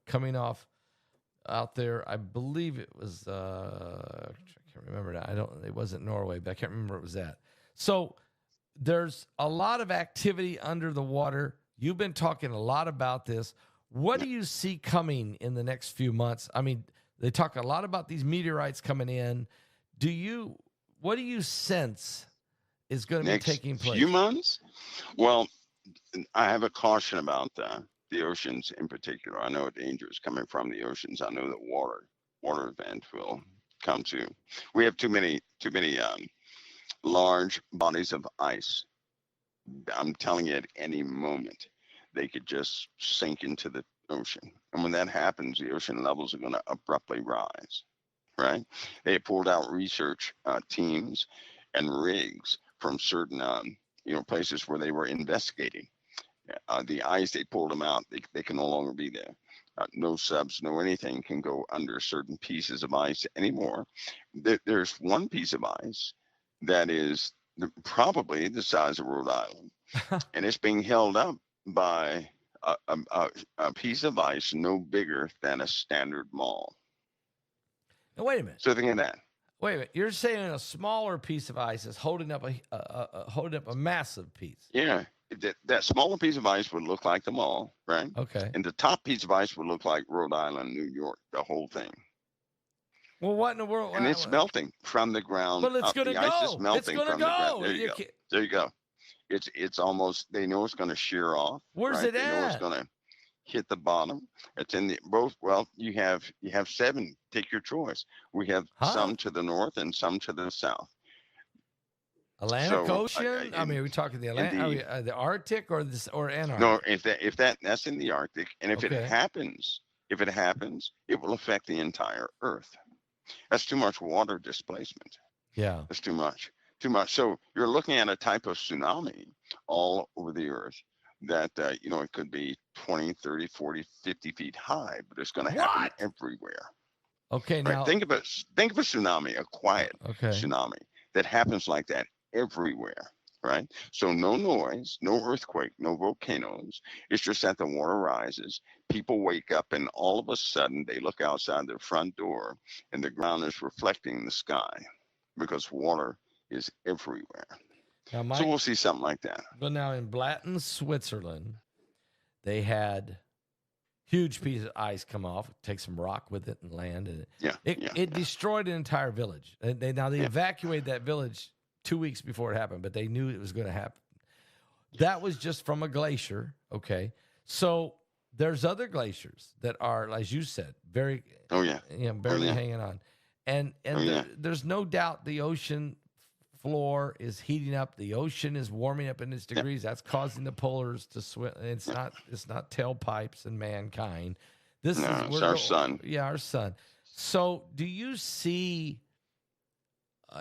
coming off out there. I believe it was I can't remember now. It wasn't Norway, but I can't remember where it was at. So there's a lot of activity under the water. You've been talking a lot about this. What do you see coming in the next few months? I mean, they talk a lot about these meteorites coming in. What do you sense is going to be taking place? Few months? Well, I have a caution about the oceans in particular. I know a danger is coming from the oceans. I know that water event will come to. We have too many large bodies of ice. I'm telling you, at any moment, they could just sink into the ocean. And when that happens, the ocean levels are going to abruptly rise, right? They have pulled out research teams and rigs from certain, places where they were investigating. The ice, they pulled them out. They can no longer be there. No subs, no anything can go under certain pieces of ice anymore. There's one piece of ice that is probably the size of Rhode Island, and it's being held up by a piece of ice no bigger than a standard mall. Now, wait a minute. So think of that. Wait a minute. You're saying a smaller piece of ice is holding up a massive piece. Yeah, that smaller piece of ice would look like the mall, right? Okay. And the top piece of ice would look like Rhode Island, New York, the whole thing. Well, what in the world? And it's melting from the ground. Well, it's going to go. Ice is melting it's going to go. There you go. There you go. It's almost. They know it's going to shear off. Where's right? it at? They know it's going to hit the bottom. It's in the both. Well, you have 7. Take your choice. We have some to the north and some to the south. Atlantic Ocean. I mean, are we talking the Atlantic, the Arctic, or Antarctic? No, if that's in the Arctic, and if it happens, it will affect the entire Earth. That's too much water displacement. Yeah, that's too much. So you're looking at a type of tsunami all over the Earth that it could be 20, 30, 40, 50 feet high, but it's going to happen everywhere. Okay, now right? Think of a tsunami, a quiet tsunami that happens like that everywhere, right? So no noise, no earthquake, no volcanoes. It's just that the water rises. People wake up and all of a sudden they look outside their front door and the ground is reflecting the sky because water is everywhere. Now, Mike, so we'll see something like that. But now in Blatten, Switzerland, they had huge piece of ice come off, take some rock with it and land, and it destroyed an entire village. They evacuated that village 2 weeks before it happened, but they knew it was going to happen. that was just from a glacier. Okay. So there's other glaciers that are, as you said, very, Oh yeah. barely Yeah. hanging on. And Oh yeah. there's no doubt the ocean floor is heating up. The ocean is warming up in its Yeah. degrees. That's causing the polars to swim. It's not tailpipes and mankind. This is No, it's our sun. our sun. So do you see?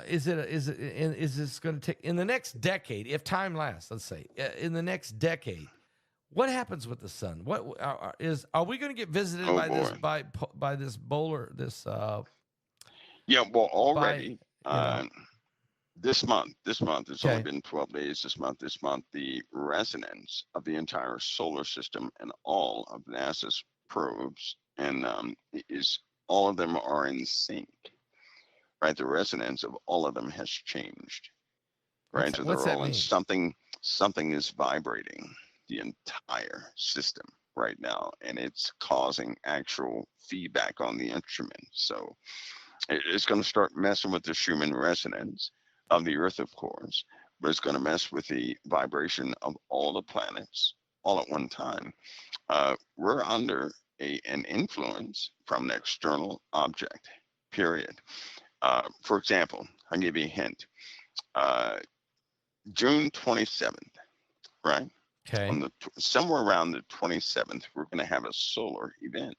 Is this going to take in the next decade? If time lasts, let's say in the next decade, what happens with the sun? What are we going to get visited Oh by this boy. by this bowler Yeah. Well, by already. This month, it's only okay. been 12 days this month, the resonance of the entire solar system and all of NASA's probes and is all of them are in sync, right? The resonance of all of them has changed, right? So What's they're that all in mean? something is vibrating the entire system right now, and it's causing actual feedback on the instrument. So it's going to start messing with the Schumann resonance of the Earth, of course, but it's going to mess with the vibration of all the planets all at one time. We're under an influence from an external object, period. For example, I'll give you a hint. Uh, June 27th, right? Okay. Somewhere around the 27th, we're going to have a solar event.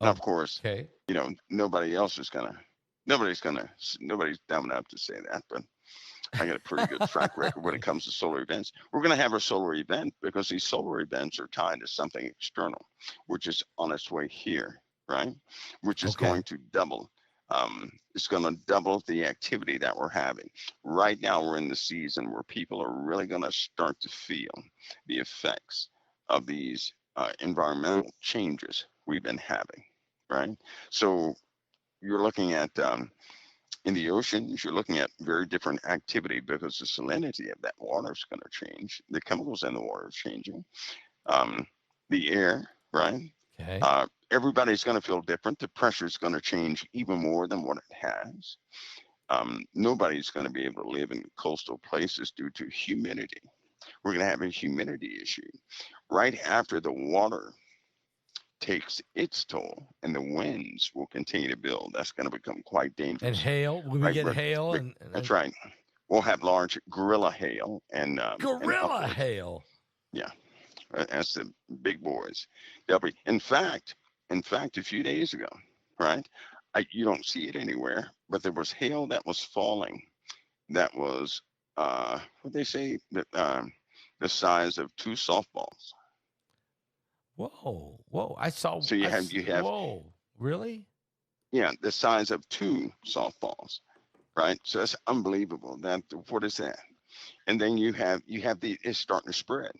Now, Oh, of course, okay. nobody's dumb enough to say that, but I got a pretty good track record when it comes to solar events. We're going to have a solar event because these solar events are tied to something external, which is on its way here, right? Which is Okay. going to double. It's going to double the activity that we're having. Right now, we're in the season where people are really going to start to feel the effects of these environmental changes we've been having, right? So you're looking at in the oceans, you're looking at very different activity because the salinity of that water is going to change. The chemicals in the water are changing. Um, the air, right? Okay. Everybody's going to feel different. The pressure is going to change even more than what it has. Nobody's going to be able to live in coastal places due to humidity. We're going to have a humidity issue. Right after the water takes its toll and the winds will continue to build, that's going to become quite And dangerous. hail? Will we Right? get hail That's and right. We'll have large gorilla hail and gorilla upwards. hail? Yeah, that's the big boys. They'll be. In fact, a few days ago, right? You don't see it anywhere, but there was hail that was falling. That was what they say that the size of two softballs. Whoa, whoa! I saw. So you have Whoa, really? yeah the size of two softballs, right? So that's unbelievable. That what is that? And then you have the it's starting to spread.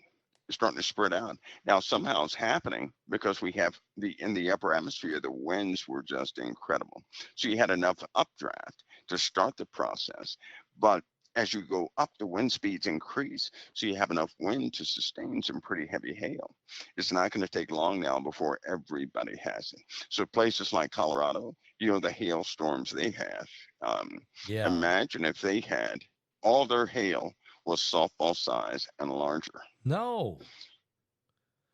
It's starting to spread out. Now somehow it's happening because we have the in the upper atmosphere, the winds were just incredible. So you had enough updraft to start the process. But as you go up, the wind speeds increase. So you have enough wind to sustain some pretty heavy hail. It's not going to take long now before everybody has it. So places like Colorado, the hailstorms they have. Um, Yeah. Imagine if they had all their hail was softball size and larger. No,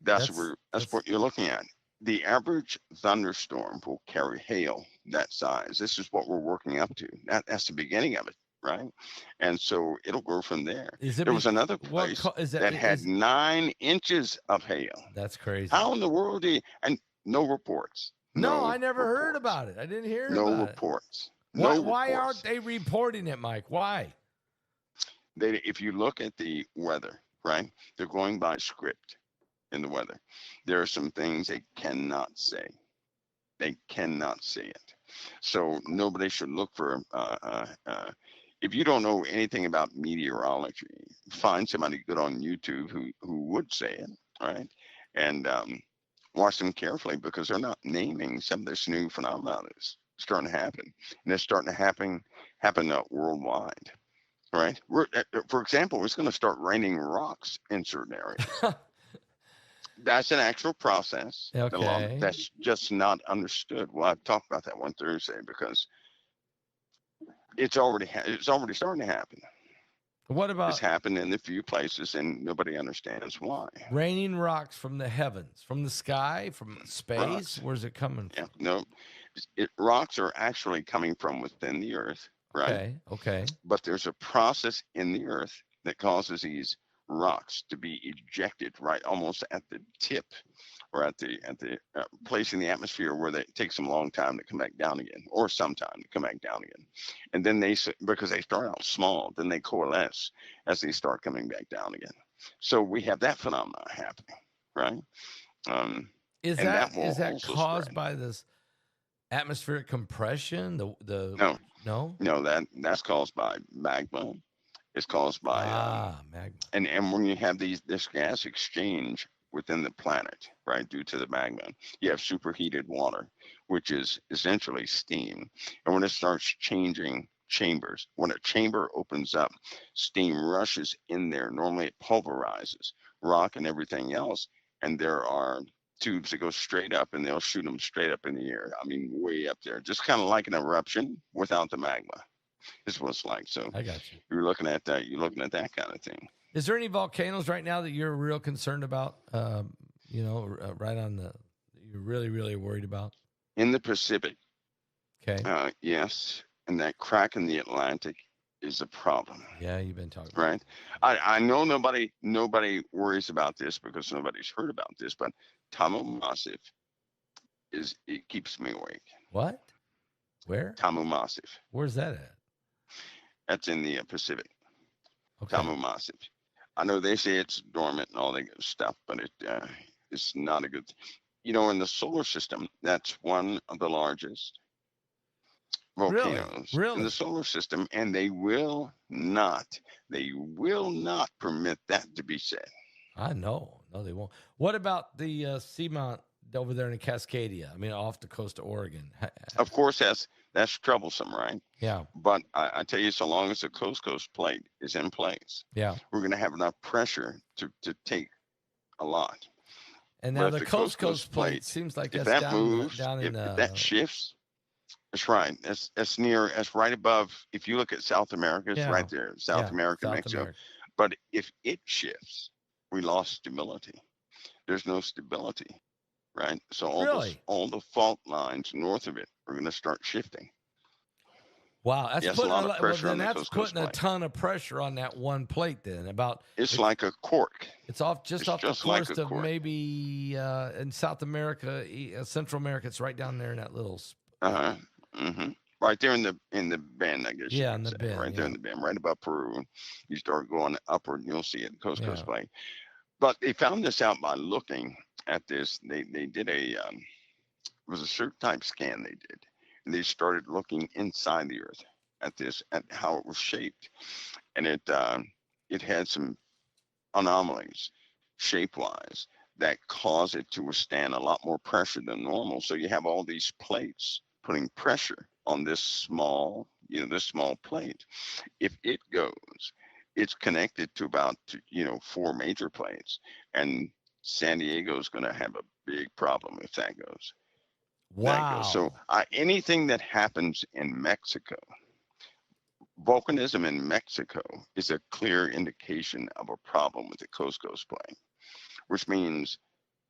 That's that's where that's what you're looking at. The average thunderstorm will carry hail that size. This is what we're working up to. That's the beginning of it, right? And so it'll grow from there. is it There was be another what place is that that had is 9 inches of hail. that's crazy. How in the world do you, and no reports, No, I no never heard reports, about it. I didn't hear no about it. reports, Why no why aren't reports. they reporting it, Mike? Why? If you look at the weather, right, they're going by script in the weather. There are some things they cannot say. They cannot say it. So nobody should look for. If you don't know anything about meteorology, find somebody good on YouTube who would say it, right? And watch them carefully because they're not naming some of this new phenomenon that's starting to happen, and it's starting to happen worldwide. Right? For example, it's going to start raining rocks in certain areas. That's an actual process Okay. that's just not understood. Well, I've talked about that one Thursday because it's already starting to happen. What It's about happened in a few places, and nobody understands why. raining rocks from the heavens, from the sky, from space? Rocks. Where's it coming Yeah, from? no, rocks are actually coming from within the earth, right? Okay, okay. But there's a process in the earth that causes these rocks to be ejected right almost at the tip or at the place in the atmosphere where it takes them a long time to come back down again, or some time to come back down again. And then because they start out small, then they coalesce as they start coming back down again. So we have that phenomenon happening, right? Um, Is and that that will is that also spread. caused by this atmospheric compression? The No, no? no, that's caused by magma. It's caused by Magma. and when you have this gas exchange within the planet, right, due to the magma, you have superheated water, which is essentially steam. And when it starts changing chambers, when a chamber opens up, steam rushes in there. Normally it pulverizes rock and everything else, and there are tubes that go straight up, and they'll shoot them straight up in the air. I mean, way up there, just kind of like an eruption without the magma. This is what it's like. So I got you. you're looking at that. You're looking at that kind of thing. Is there any volcanoes right now that you're real concerned about? Right on you're really, really worried about? In the Pacific, Okay. yes, and that crack in the Atlantic is a problem, Yeah, you've been talking about right? I know nobody worries about this because nobody's heard about this, but Tamu Massif it keeps me awake. what? Where? Tamu Massif, Where's that at? that's in the Pacific. Okay. Tamu Massif. I know they say it's dormant and all that good stuff, but it's not a good. In the solar system, that's one of the largest volcanoes in the Really? solar system, and they will not permit that to be said. I know. No, they won't. What about the Seamount over there in Cascadia? I mean, off the coast of Oregon. Of course, that's troublesome, right? Yeah. But I tell you, so long as the coast plate is in place, Yeah. we're going to have enough pressure to take a lot. And But now if the the coast coast plate seems like if that's that down moves, down in if that shifts, that's right. That's right above. If you look at South America, it's right there, South America, South Mexico. America. But if it shifts, we lost stability. There's no stability, right? So Really? all the fault lines north of it are going to start shifting. Wow, that's Yes, a putting lot of pressure then on the that's coast putting a plate. ton of pressure on that one plate. Then It's like a cork. it's off It's off the just like coast a of cork. maybe in South America, Central America. It's right down there in that little. Uh huh. Mm-hmm. Right there in the bend, I guess you Yeah, in could the say. bend. Right there Yeah, in the bend, right above Peru. You start going upward, and you'll see it, coast yeah. plate. But they found this out by looking at this. They did it was a certain type scan they did, and they started looking inside the Earth at how it was shaped, and it had some anomalies shape wise that cause it to withstand a lot more pressure than normal. So you have all these plates putting pressure on this small plate. If it goes, it's connected to about four major plates, and San Diego is going to have a big problem if that goes. So Wow. anything that happens in Mexico, volcanism in Mexico is a clear indication of a problem with the coast plane, which means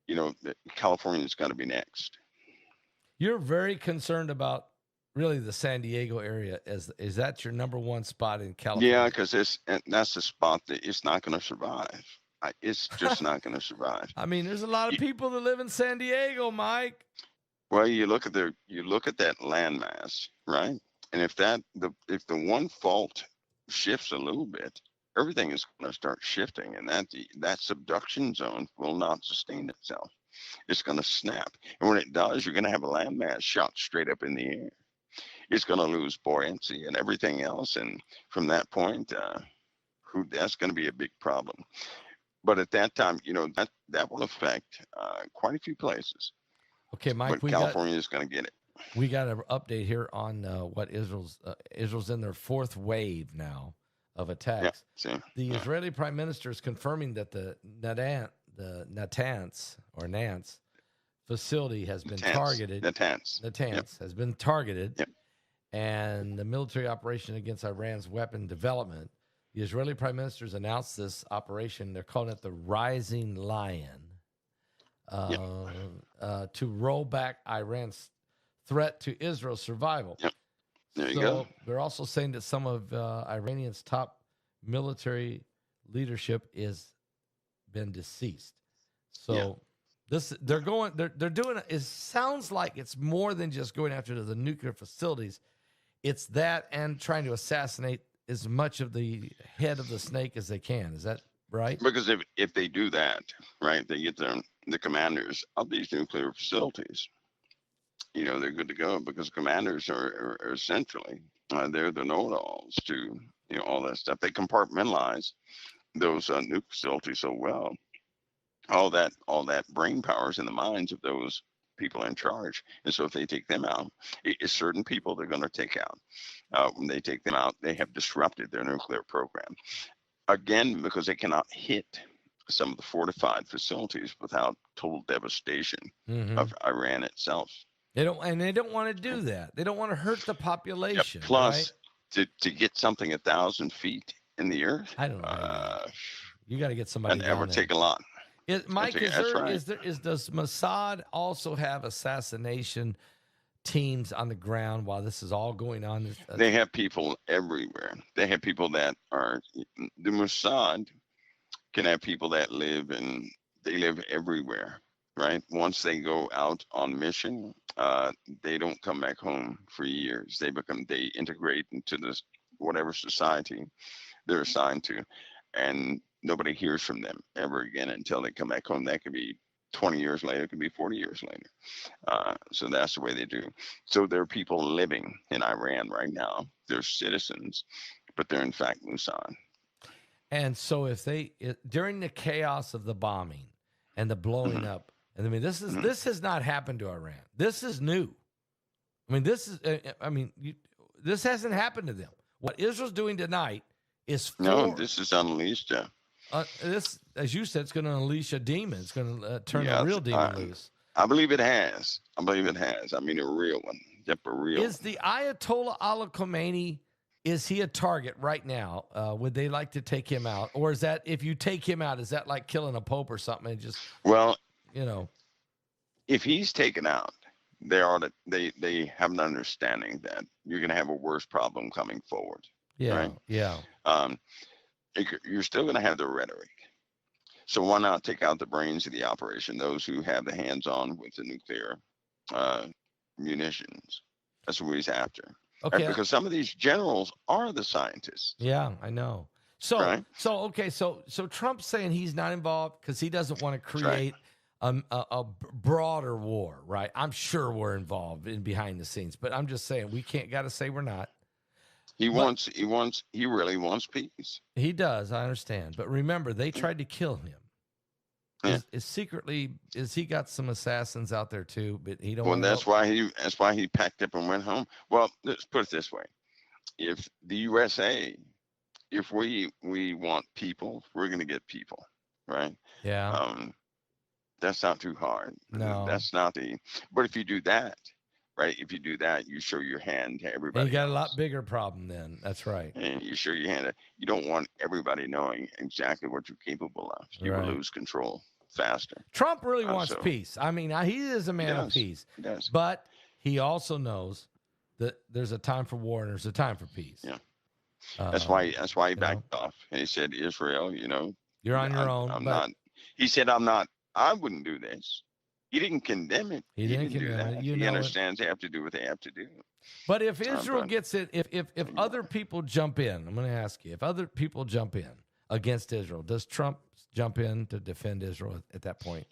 that California is going to be next. You're very concerned about really the San Diego area. Is that your number one spot in California? Yeah, because that's the spot that it's not going to survive. It's just not going to survive. I mean, there's a lot of people that live in San Diego, Mike. Well, you look at that landmass, right? And if the one fault shifts a little bit, everything is going to start shifting, and that subduction zone will not sustain itself. It's going to snap, and when it does, you're going to have a landmass shot straight up in the air. It's going to lose buoyancy and everything else, and from that point, that's going to be a big problem. But at that time, that will affect quite a few places. Okay, Mike, But California is going to get it. We got an update here on what Israel's in their fourth wave now of attacks. Yeah, the Israeli Prime Minister is confirming that the Natanz facility has been targeted. Natanz has been targeted, Yep. and the military operation against Iran's weapon development The Israeli prime minister's announced this operation. They're calling it the Rising Lion Yep. To roll back Iran's threat to Israel's survival. Yep. There you So go. they're also saying that some of Iranian's top military leadership is been deceased. So they're doing it. It sounds like it's more than just going after the nuclear facilities. It's that and trying to assassinate as much of the head of the snake as they can. Is that right? Because if they do that, right, they get the commanders of these nuclear facilities. They're good to go because commanders are essentially they're the know-it-alls to all that stuff. They compartmentalize those nuke facilities so well. All that brain powers in the minds of those people in charge. And so if they take them out, it's certain people they're going to take out. When they take them out, they have disrupted their nuclear program. Again, because they cannot hit some of the fortified facilities without total devastation of Iran itself. They don't want to do that. They don't want to hurt the population. Plus, right? to get something 1,000 feet in the earth, I don't know. You got to get somebody. That would take a lot. Mike, does Mossad also have assassination teams on the ground while this is all going on? They have people everywhere. They have people that are the Mossad can have people that live everywhere, right? Once they go out on mission, they don't come back home for years. They integrate into this whatever society they're assigned to, and nobody hears from them ever again until they come back home. That could be 20 years later, it could be 40 years later. So that's the way they do. So there are people living in Iran right now. They're citizens, but they're in fact Mossad. And so during the chaos of the bombing and the blowing up, and I mean, this has not happened to Iran. This is new. I mean, this hasn't happened to them. What Israel's doing tonight is this is unleashed. This, as you said, it's going to unleash a demon. It's going to turn a real demon loose. I believe it has. I mean, a real one. Yep, a real. Is the Ayatollah Ali Khamenei? Is he a target right now? Would they like to take him out, or is that if you take him out, is that like killing a pope or something? And just if he's taken out, they have an understanding that you're going to have a worse problem coming forward. Yeah, right? Yeah. You're still going to have the rhetoric. So why not take out the brains of the operation, those who have the hands-on with the nuclear munitions? That's what he's after. Okay. Right? Because some of these generals are the scientists. Yeah, I know. So Trump's saying he's not involved because he doesn't want to create a broader war, right? I'm sure we're involved in behind the scenes, but I'm just saying got to say we're not. He really wants peace. He does, I understand. But remember, they tried to kill him. Yeah. Is he got some assassins out there too? But he don't. Well, that's why he packed up and went home. Well, let's put it this way: if the USA, if we want people, we're going to get people, right? Yeah. That's not too hard. No, that's not But if you do that, right? If you do that, you show your hand to everybody. And you got a lot bigger problem then. That's right. And you show your hand. You don't want everybody knowing exactly what you're capable of. You will lose control faster. Trump really wants peace. I mean, he is a man of peace. He does. But he also knows that there's a time for war and there's a time for peace. Yeah. That's why he backed off. And he said, Israel, you're on your own. I'm not. He said, I'm not. I wouldn't do this. He didn't condemn it. He didn't do that. He understands they have to do what they have to do. But if Israel gets it, if other people jump in, I'm going to ask you, if other people jump in against Israel, does Trump jump in to defend Israel at that point?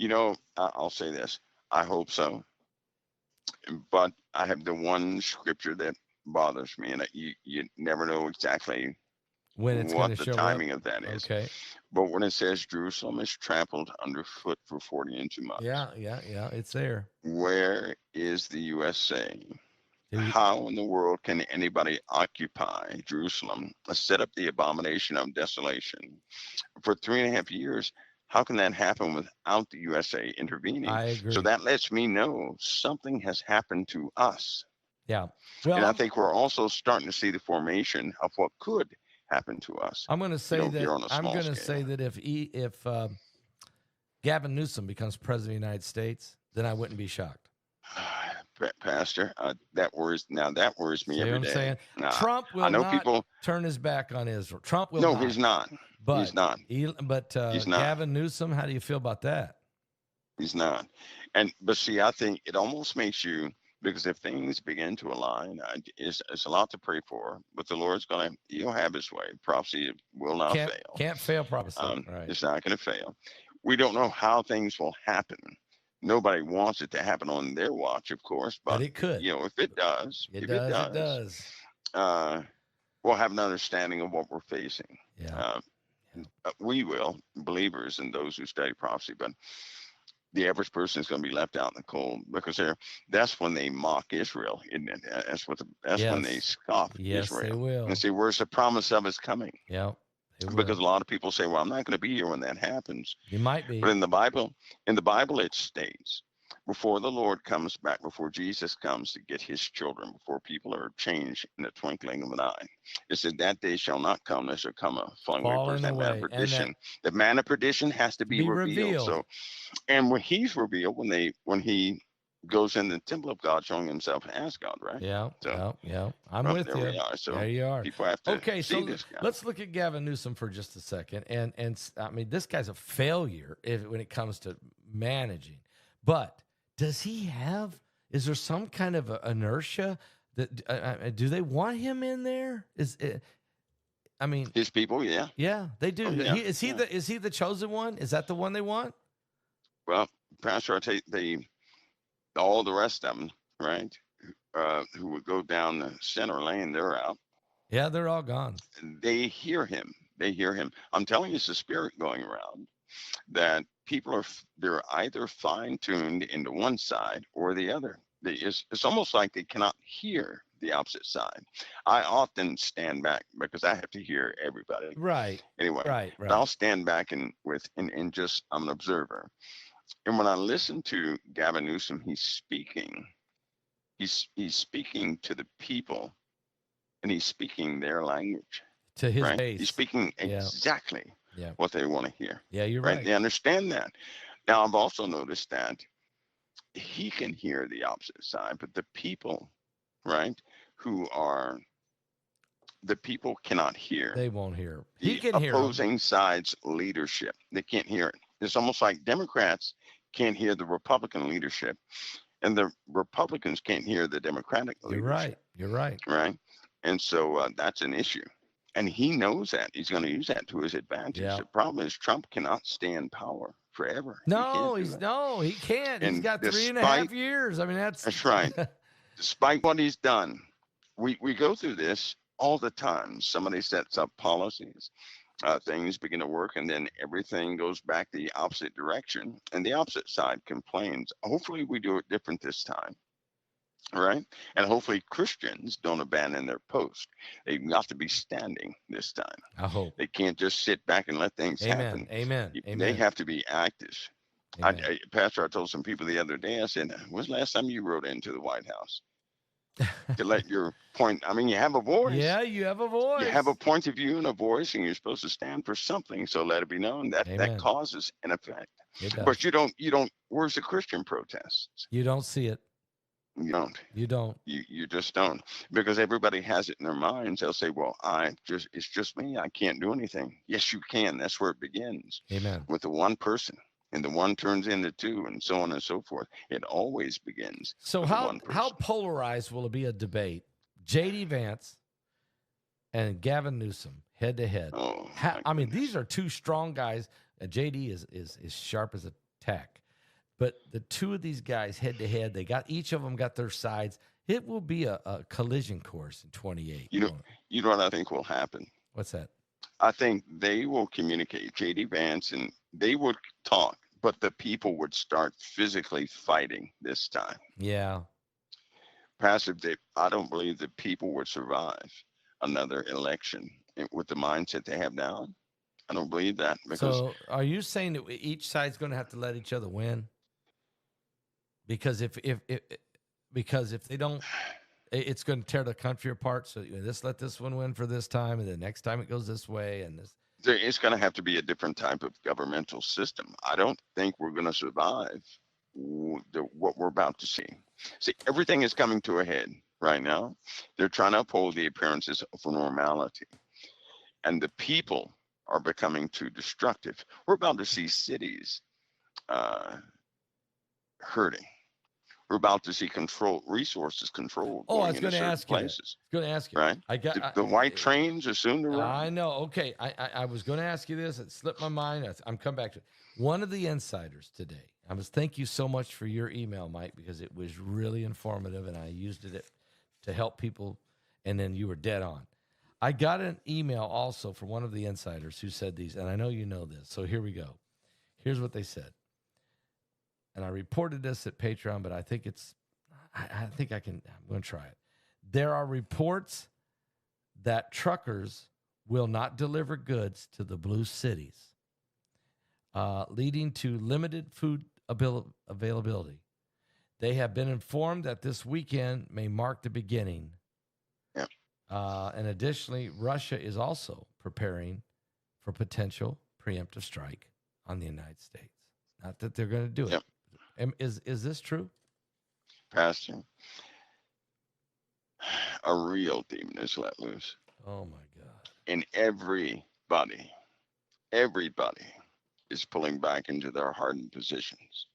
I'll say this. I hope so. But I have the one scripture that bothers me, and you never know exactly when it's what the timing of that is. Okay. But when it says Jerusalem is trampled underfoot for 40 and 2 months. Yeah, it's there. Where is the USA? How in the world can anybody occupy Jerusalem, set up the abomination of desolation for 3.5 years? How can that happen without the USA intervening? I agree. So that lets me know something has happened to us. Yeah. Well, and I think we're also starting to see the formation of what could happen to us. I'm going to say that here on a I'm small going to scale. say that if Gavin Newsom becomes president of the United States, then I wouldn't be shocked. Pastor, that worries me See what every I'm day. saying? Nah, Trump I will know not people. turn his back on Israel. Trump will No, not. he's not. But He's not. He's not. Gavin Newsom, how do you feel about that? He's not. But see, I think it almost makes you, because if things begin to align, it's a lot to pray for. But the Lord's He'll have His way. Prophecy will not fail. Can't fail prophecy. Right. It's not going to fail. We don't know how things will happen. Nobody wants it to happen on their watch, of course, but it could. If it does, It does. We'll have an understanding of what we're facing. Yeah. We will, believers and those who study prophecy, but the average person is going to be left out in the cold, because that's when they mock Israel, isn't it? That's when they scoff Israel. They will. And see, where's the promise of us coming? Yeah. Because a lot of people say, well, I'm not going to be here when that happens. You might be. But in the Bible, it states, before the Lord comes back, before Jesus comes to get his children, before people are changed in the twinkling of an eye, it said that day shall not come, there shall come a falling away, that man of perdition. The man of perdition has to be revealed. So, and when he's revealed, when he goes in the temple of God, showing himself as God, right? Yeah. So, yeah. I'm with you. We are. So there you are. People have to see so this guy. Let's look at Gavin Newsom for just a second. And I mean, this guy's a failure when it comes to managing. But does he have? Is there some kind of inertia that do they want him in there? I mean, his people, yeah. Yeah, they do. Oh, yeah. Is he the chosen one? Is that the one they want? Well, Pastor, I tell you, all the rest of them, right, who would go down the center lane, they're out. Yeah, they're all gone. They hear him. I'm telling you, it's a spirit going around that people they're either fine-tuned into one side or the other. It's almost like they cannot hear the opposite side. I often stand back because I have to hear everybody. Right. Anyway, right. I'll stand back and just, I'm an observer. And when I listen to Gavin Newsom, he's speaking to the people, and he's speaking their language. To his right? base. He's speaking exactly what they want to hear. Yeah, you're right. They understand that. Now, I've also noticed that he can hear the opposite side, but the people, right, the people cannot hear. They won't hear. He can hear opposing side's leadership. They can't hear it. It's almost like Democrats can't hear the Republican leadership, and the Republicans can't hear the Democratic leadership. You're right. Right. And so that's an issue. And he knows that. He's going to use that to his advantage. Yeah. The problem is Trump cannot stay in power forever. He can't. He's got 3.5 years. I mean, that's right. Despite what he's done, we go through this all the time. Somebody sets up policies, things begin to work, and then everything goes back the opposite direction, and the opposite side complains. Hopefully we do it different this time. Right. And hopefully Christians don't abandon their post. They've got to be standing this time. I hope. They can't just sit back and let things happen. Amen. They have to be active. Pastor, I told some people the other day, I said, when's the last time you rode into the White House? To let your point, I mean, you have a voice. Yeah, you have a voice. You have a point of view and a voice, and you're supposed to stand for something. So let it be known that that causes an effect. But you don't, where's the Christian protests? You don't see it. You don't. You just don't, because everybody has it in their minds. They'll say, "Well, it's just me. I can't do anything." Yes, you can. That's where it begins. Amen. With the one person, and the one turns into two, and so on and so forth. It always begins. So how polarized will it be a debate? J.D. Vance and Gavin Newsom head to head. I mean, these are two strong guys. J.D. is sharp as a tack. But the two of these guys head to head, each of them got their sides. It will be a collision course in 28. You know what I think will happen? What's that? I think they will communicate, J.D. Vance, and they would talk, but the people would start physically fighting this time. Yeah. Pastor, I don't believe the people would survive another election with the mindset they have now. I don't believe that. So are you saying that each side's going to have to let each other win? Because if they don't, It's going to tear the country apart. So let this one win for this time, and the next time it goes this way, and this. It's going to have to be a different type of governmental system. I don't think we're going to survive what we're about to see. See, everything is coming to a head right now. They're trying to uphold the appearances of normality, and the people are becoming too destructive. We're about to see cities hurting. We're about to see resources controlled. Oh, I was going to ask places. you. Going to ask you. Right? I got the white trains are soon to run. I know. Okay, I was going to ask you this. It slipped my mind. I'm coming back to it. One of the insiders today. Thank you so much for your email, Mike, because it was really informative, and I used it to help people. And then you were dead on. I got an email also from one of the insiders who said these, and I know you know this. So here we go. Here's what they said. And I reported this at Patreon, but I think I'm going to try it. There are reports that truckers will not deliver goods to the blue cities, leading to limited food availability. They have been informed that this weekend may mark the beginning. Yeah. And additionally, Russia is also preparing for potential preemptive strike on the United States. Not that they're going to do it. Yep. Is this true? Pastor, a real demon is let loose. Oh, my God. And everybody is pulling back into their hardened positions.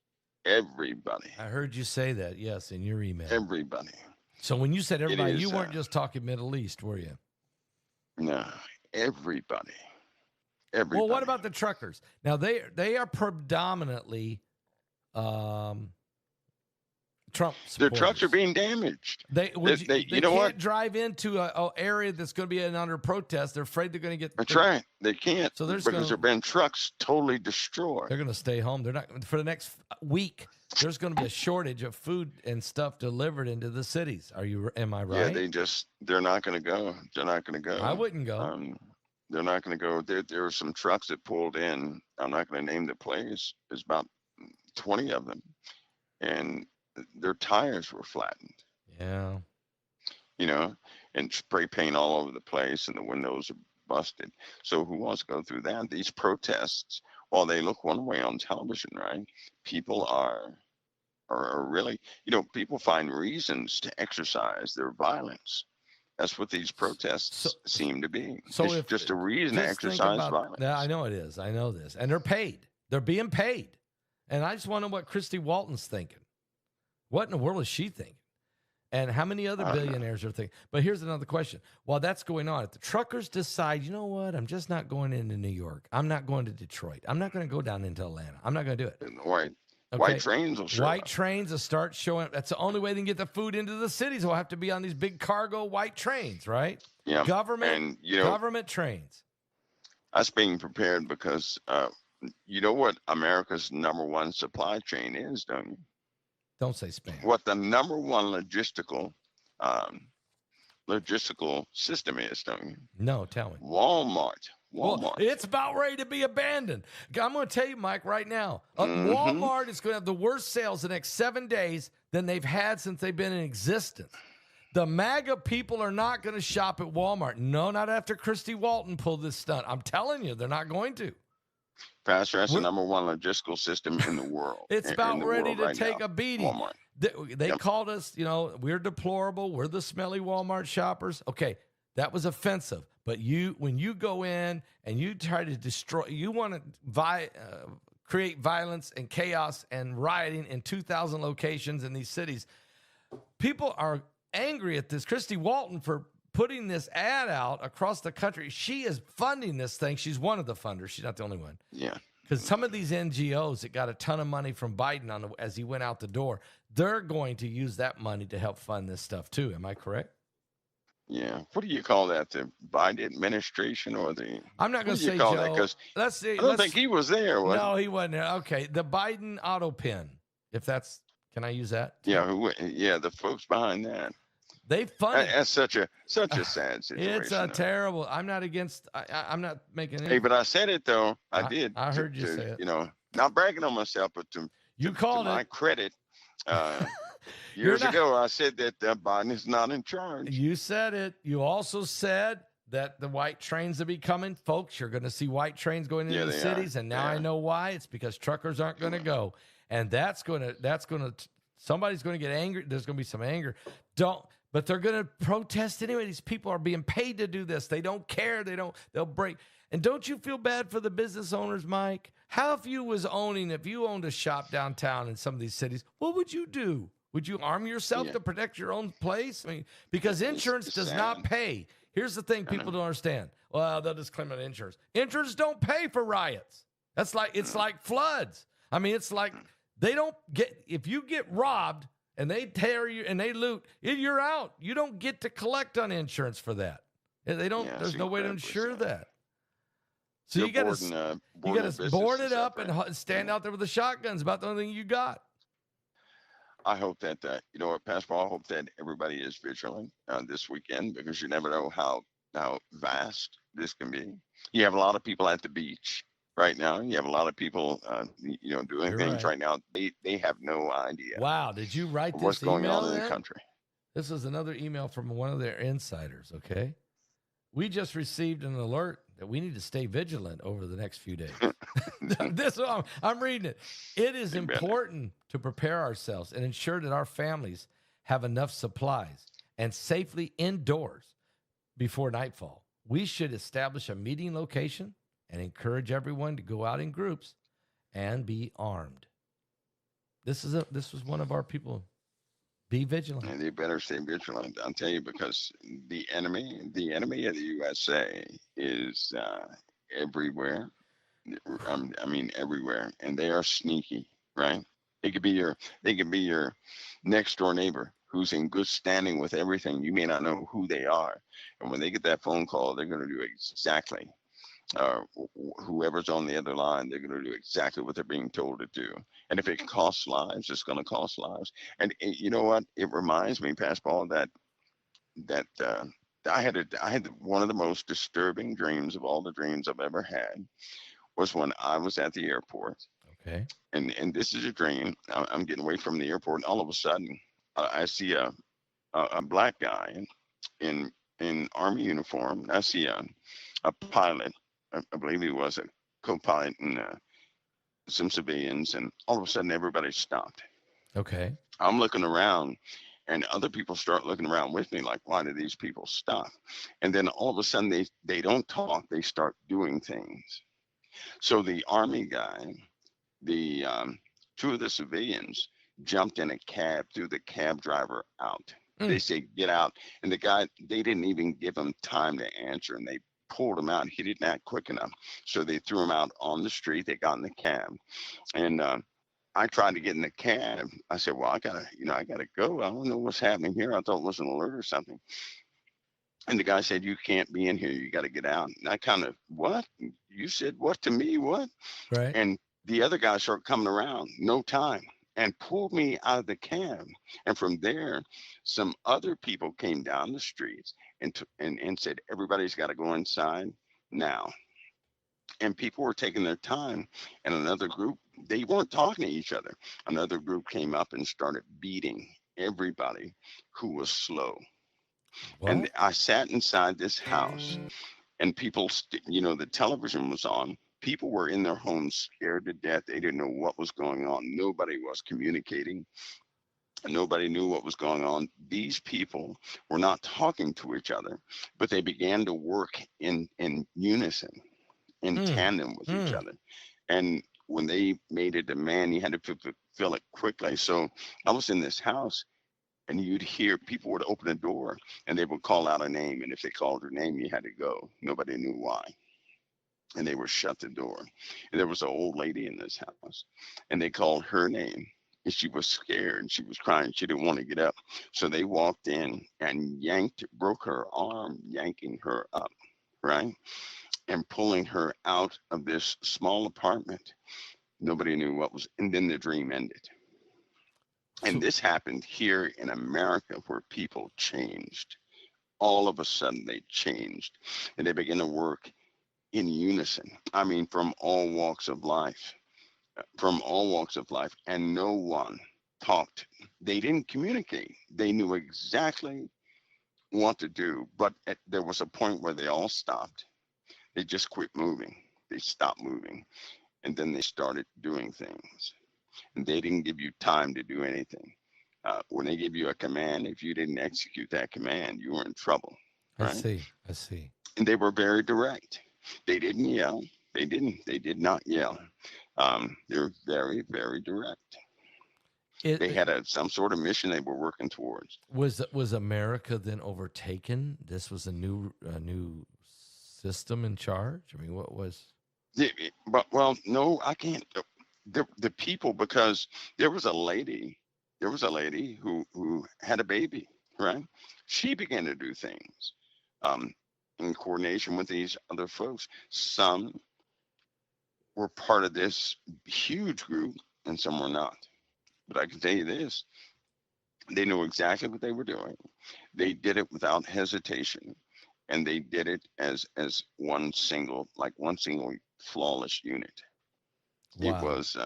Everybody. I heard you say that, yes, in your email. Everybody. So when you said everybody, is, you weren't just talking Middle East, were you? No, everybody. Well, what about the truckers? Now, they are predominantly Trump supporters. Their trucks are being damaged. They you know can't what? drive into an area that's going to be under protest. They're afraid they're going to get. That's right. They can't. So because there have been trucks totally destroyed. They're going to stay home. They're not for the next week. There's going to be a shortage of food and stuff delivered into the cities. Am I right? Yeah, they're not going to go. They're not going to go. I wouldn't go. They're not going to go. There were some trucks that pulled in. I'm not going to name the place. There's about 20 of them, and their tires were flattened. Yeah. And spray paint all over the place, and the windows are busted. So who wants to go through that? These protests, while they look one way on television, right? People are really, people find reasons to exercise their violence. That's what these protests seem to be. So it's just a reason to exercise violence. Yeah, I know it is. I know this. And they're paid. They're being paid. And I just want to know what Christy Walton's thinking. What in the world is she thinking? And how many other billionaires are thinking? But here's another question. While that's going on, if the truckers decide, you know what, I'm just not going into New York. I'm not going to Detroit. I'm not going to go down into Atlanta. I'm not going to do it. White trains will show up. White trains will start showing up. That's the only way they can get the food into the cities. Will have to be on these big cargo white trains, right? Yeah. Government trains. Us being prepared because you know what America's number one supply chain is, don't you? Don't say spam. What the number one logistical system is, don't you? No, tell me. Walmart. Well, it's about ready to be abandoned. I'm going to tell you, Mike, right now. Walmart is going to have the worst sales the next 7 days than they've had since they've been in existence. The MAGA people are not going to shop at Walmart. No, not after Christy Walton pulled this stunt. I'm telling you, they're not going to. Pastor, that's the number one logistical system in the world. It's about ready to take now. a beating. Walmart. They called us, we're deplorable. We're the smelly Walmart shoppers. Okay, that was offensive. But when you go in and you try to destroy, you want to create violence and chaos and rioting in 2,000 locations in these cities. People are angry at this. Christy Walton for putting this ad out across the country. She is funding this thing. She's one of the funders. She's not the only one. Yeah. Because some of these NGOs that got a ton of money from Biden as he went out the door, they're going to use that money to help fund this stuff too. Am I correct? Yeah. What do you call that? The Biden administration or the? I'm not going to say Joe. Because let's see. I don't think he was there. No, he wasn't there. Okay, the Biden auto pen. If that's, can I use that? Yeah. The folks behind that. They funded. That's such a sad situation. It's a terrible. I'm not against. I'm not making. Hey, but I said it though. I did. I heard you say it. Not bragging on myself, but called to my credit. You're Years not. ago, I said that Biden is not in charge. You said it. You also said that the white trains will be coming, folks. You're going to see white trains going into Yeah, the they are. cities, and They now I are. know why. It's because truckers aren't going to go, and somebody's going to get angry. There's going to be some anger. But they're going to protest anyway. These people are being paid to do this. They don't care. They'll break. And don't you feel bad for the business owners, Mike? How if you owned a shop downtown in some of these cities, what would you do? Would you arm yourself Yeah. to protect your own place? I mean, because insurance It's does sad. not pay. Here's the thing I people know. don't understand. Well, they'll just claim on insurance. Insurance don't pay for riots. It's like floods. I mean, it's like they don't get, if you get robbed and they tear you and they loot, you're out. You don't get to collect on insurance for that. They don't, Yeah, there's it's no way to incredibly insure sad. that. So They're you got boarding, to boarding board their businesses it up right? and stand out there with the shotguns. About the only thing you got. I hope that, you know what, Pastor Paul, I hope that everybody is vigilant this weekend, because you never know how vast this can be. You have a lot of people at the beach right now. You have a lot of people, doing You're things right. right now. They have no idea Wow. Did you write of what's this going email on in the then? country. This is another email from one of their insiders, okay? We just received an alert that we need to stay vigilant over the next few days. This I'm reading it. It is Amen. important to prepare ourselves and ensure that our families have enough supplies and safely indoors before nightfall. We should establish a meeting location and encourage everyone to go out in groups and be armed. This was one of our people. Be vigilant. And they better stay vigilant. I'll tell you, because the enemy of the USA is everywhere. I mean, everywhere, and they are sneaky, right? They could be your next door neighbor who's in good standing with everything. You may not know who they are, and when they get that phone call, they're going to do exactly. Whoever's on the other line, they're going to do exactly what they're being told to do. And if it costs lives, it's going to cost lives. And you know what? It reminds me, Pastor Paul, that I had one of the most disturbing dreams of all the dreams I've ever had, was when I was at the airport. Okay. And this is a dream. I'm getting away from the airport, and all of a sudden, I see a black guy in army uniform. I see a pilot. I believe he was a co-pilot, and some civilians, and all of a sudden everybody stopped. Okay. I'm looking around, and other people start looking around with me, like, why do these people stop? And then all of a sudden they don't talk, they start doing things. So the army guy, the two of the civilians jumped in a cab, threw the cab driver out. They say, get out. And the guy, they didn't even give him time to answer, and they pulled him out. He didn't act quick enough. So they threw him out on the street. They got in the cab. And I tried to get in the cab. I said, well, I gotta go. I don't know what's happening here. I thought it was an alert or something. And the guy said, you can't be in here. You got to get out. And I kind of, what? You said what to me? What? Right. And the other guy started coming around, no time, and pulled me out of the cab. And from there, some other people came down the streets and said, everybody's got to go inside now. And people were taking their time. And another group, they weren't talking to each other. Another group came up and started beating everybody who was slow. What? And I sat inside this house, and people, the television was on. People were in their homes scared to death. They didn't know what was going on. Nobody was communicating. Nobody knew what was going on. These people were not talking to each other, but they began to work in unison, in tandem with each other. And when they made a demand, you had to fulfill it quickly. So I was in this house, and you'd hear people would open the door, and they would call out a name. And if they called her name, you had to go. Nobody knew why. And they would shut the door. And there was an old lady in this house, and they called her name. And she was scared. She was crying. She didn't want to get up. So they walked in and broke her arm, yanking her up, right? And pulling her out of this small apartment. Nobody knew what was, and then the dream ended. And this happened here in America, where people changed. All of a sudden, they changed, and they began to work in unison. I mean, from all walks of life, and no one talked. They didn't communicate. They knew exactly what to do, but there was a point where they all stopped. They just quit moving. They stopped moving, and then they started doing things. And they didn't give you time to do anything. When they give you a command, if you didn't execute that command, you were in trouble, I right? see. I see. And they were very direct. They didn't yell. They didn't. They did not yell. They were very, very direct. It, They it had some sort of mission they were working towards. was America then overtaken? This was a new system in charge. I mean, what was? But well, no, I can't. The people, because there was a lady, who had a baby, right? She began to do things, um, in coordination with these other folks. Some were part of this huge group, and some were not. But I can tell you this: they knew exactly what they were doing. They did it without hesitation, and they did it as one single flawless unit. It Wow. was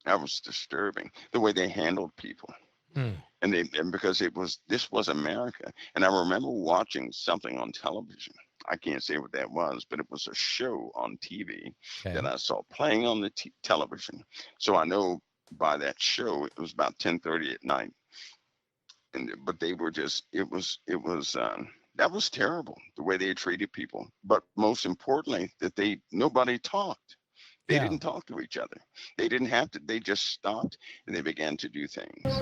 that was disturbing the way they handled people, Hmm. and because this was America, and I remember watching something on television. I can't say what that was, but it was a show on TV that Okay. I saw playing on the television. So I know by that show it was about 10:30 at night, and but they were just it was that was terrible the way they treated people. But most importantly, that nobody talked. They Yeah. didn't talk to each other. They didn't have to. They just stopped and they began to do things.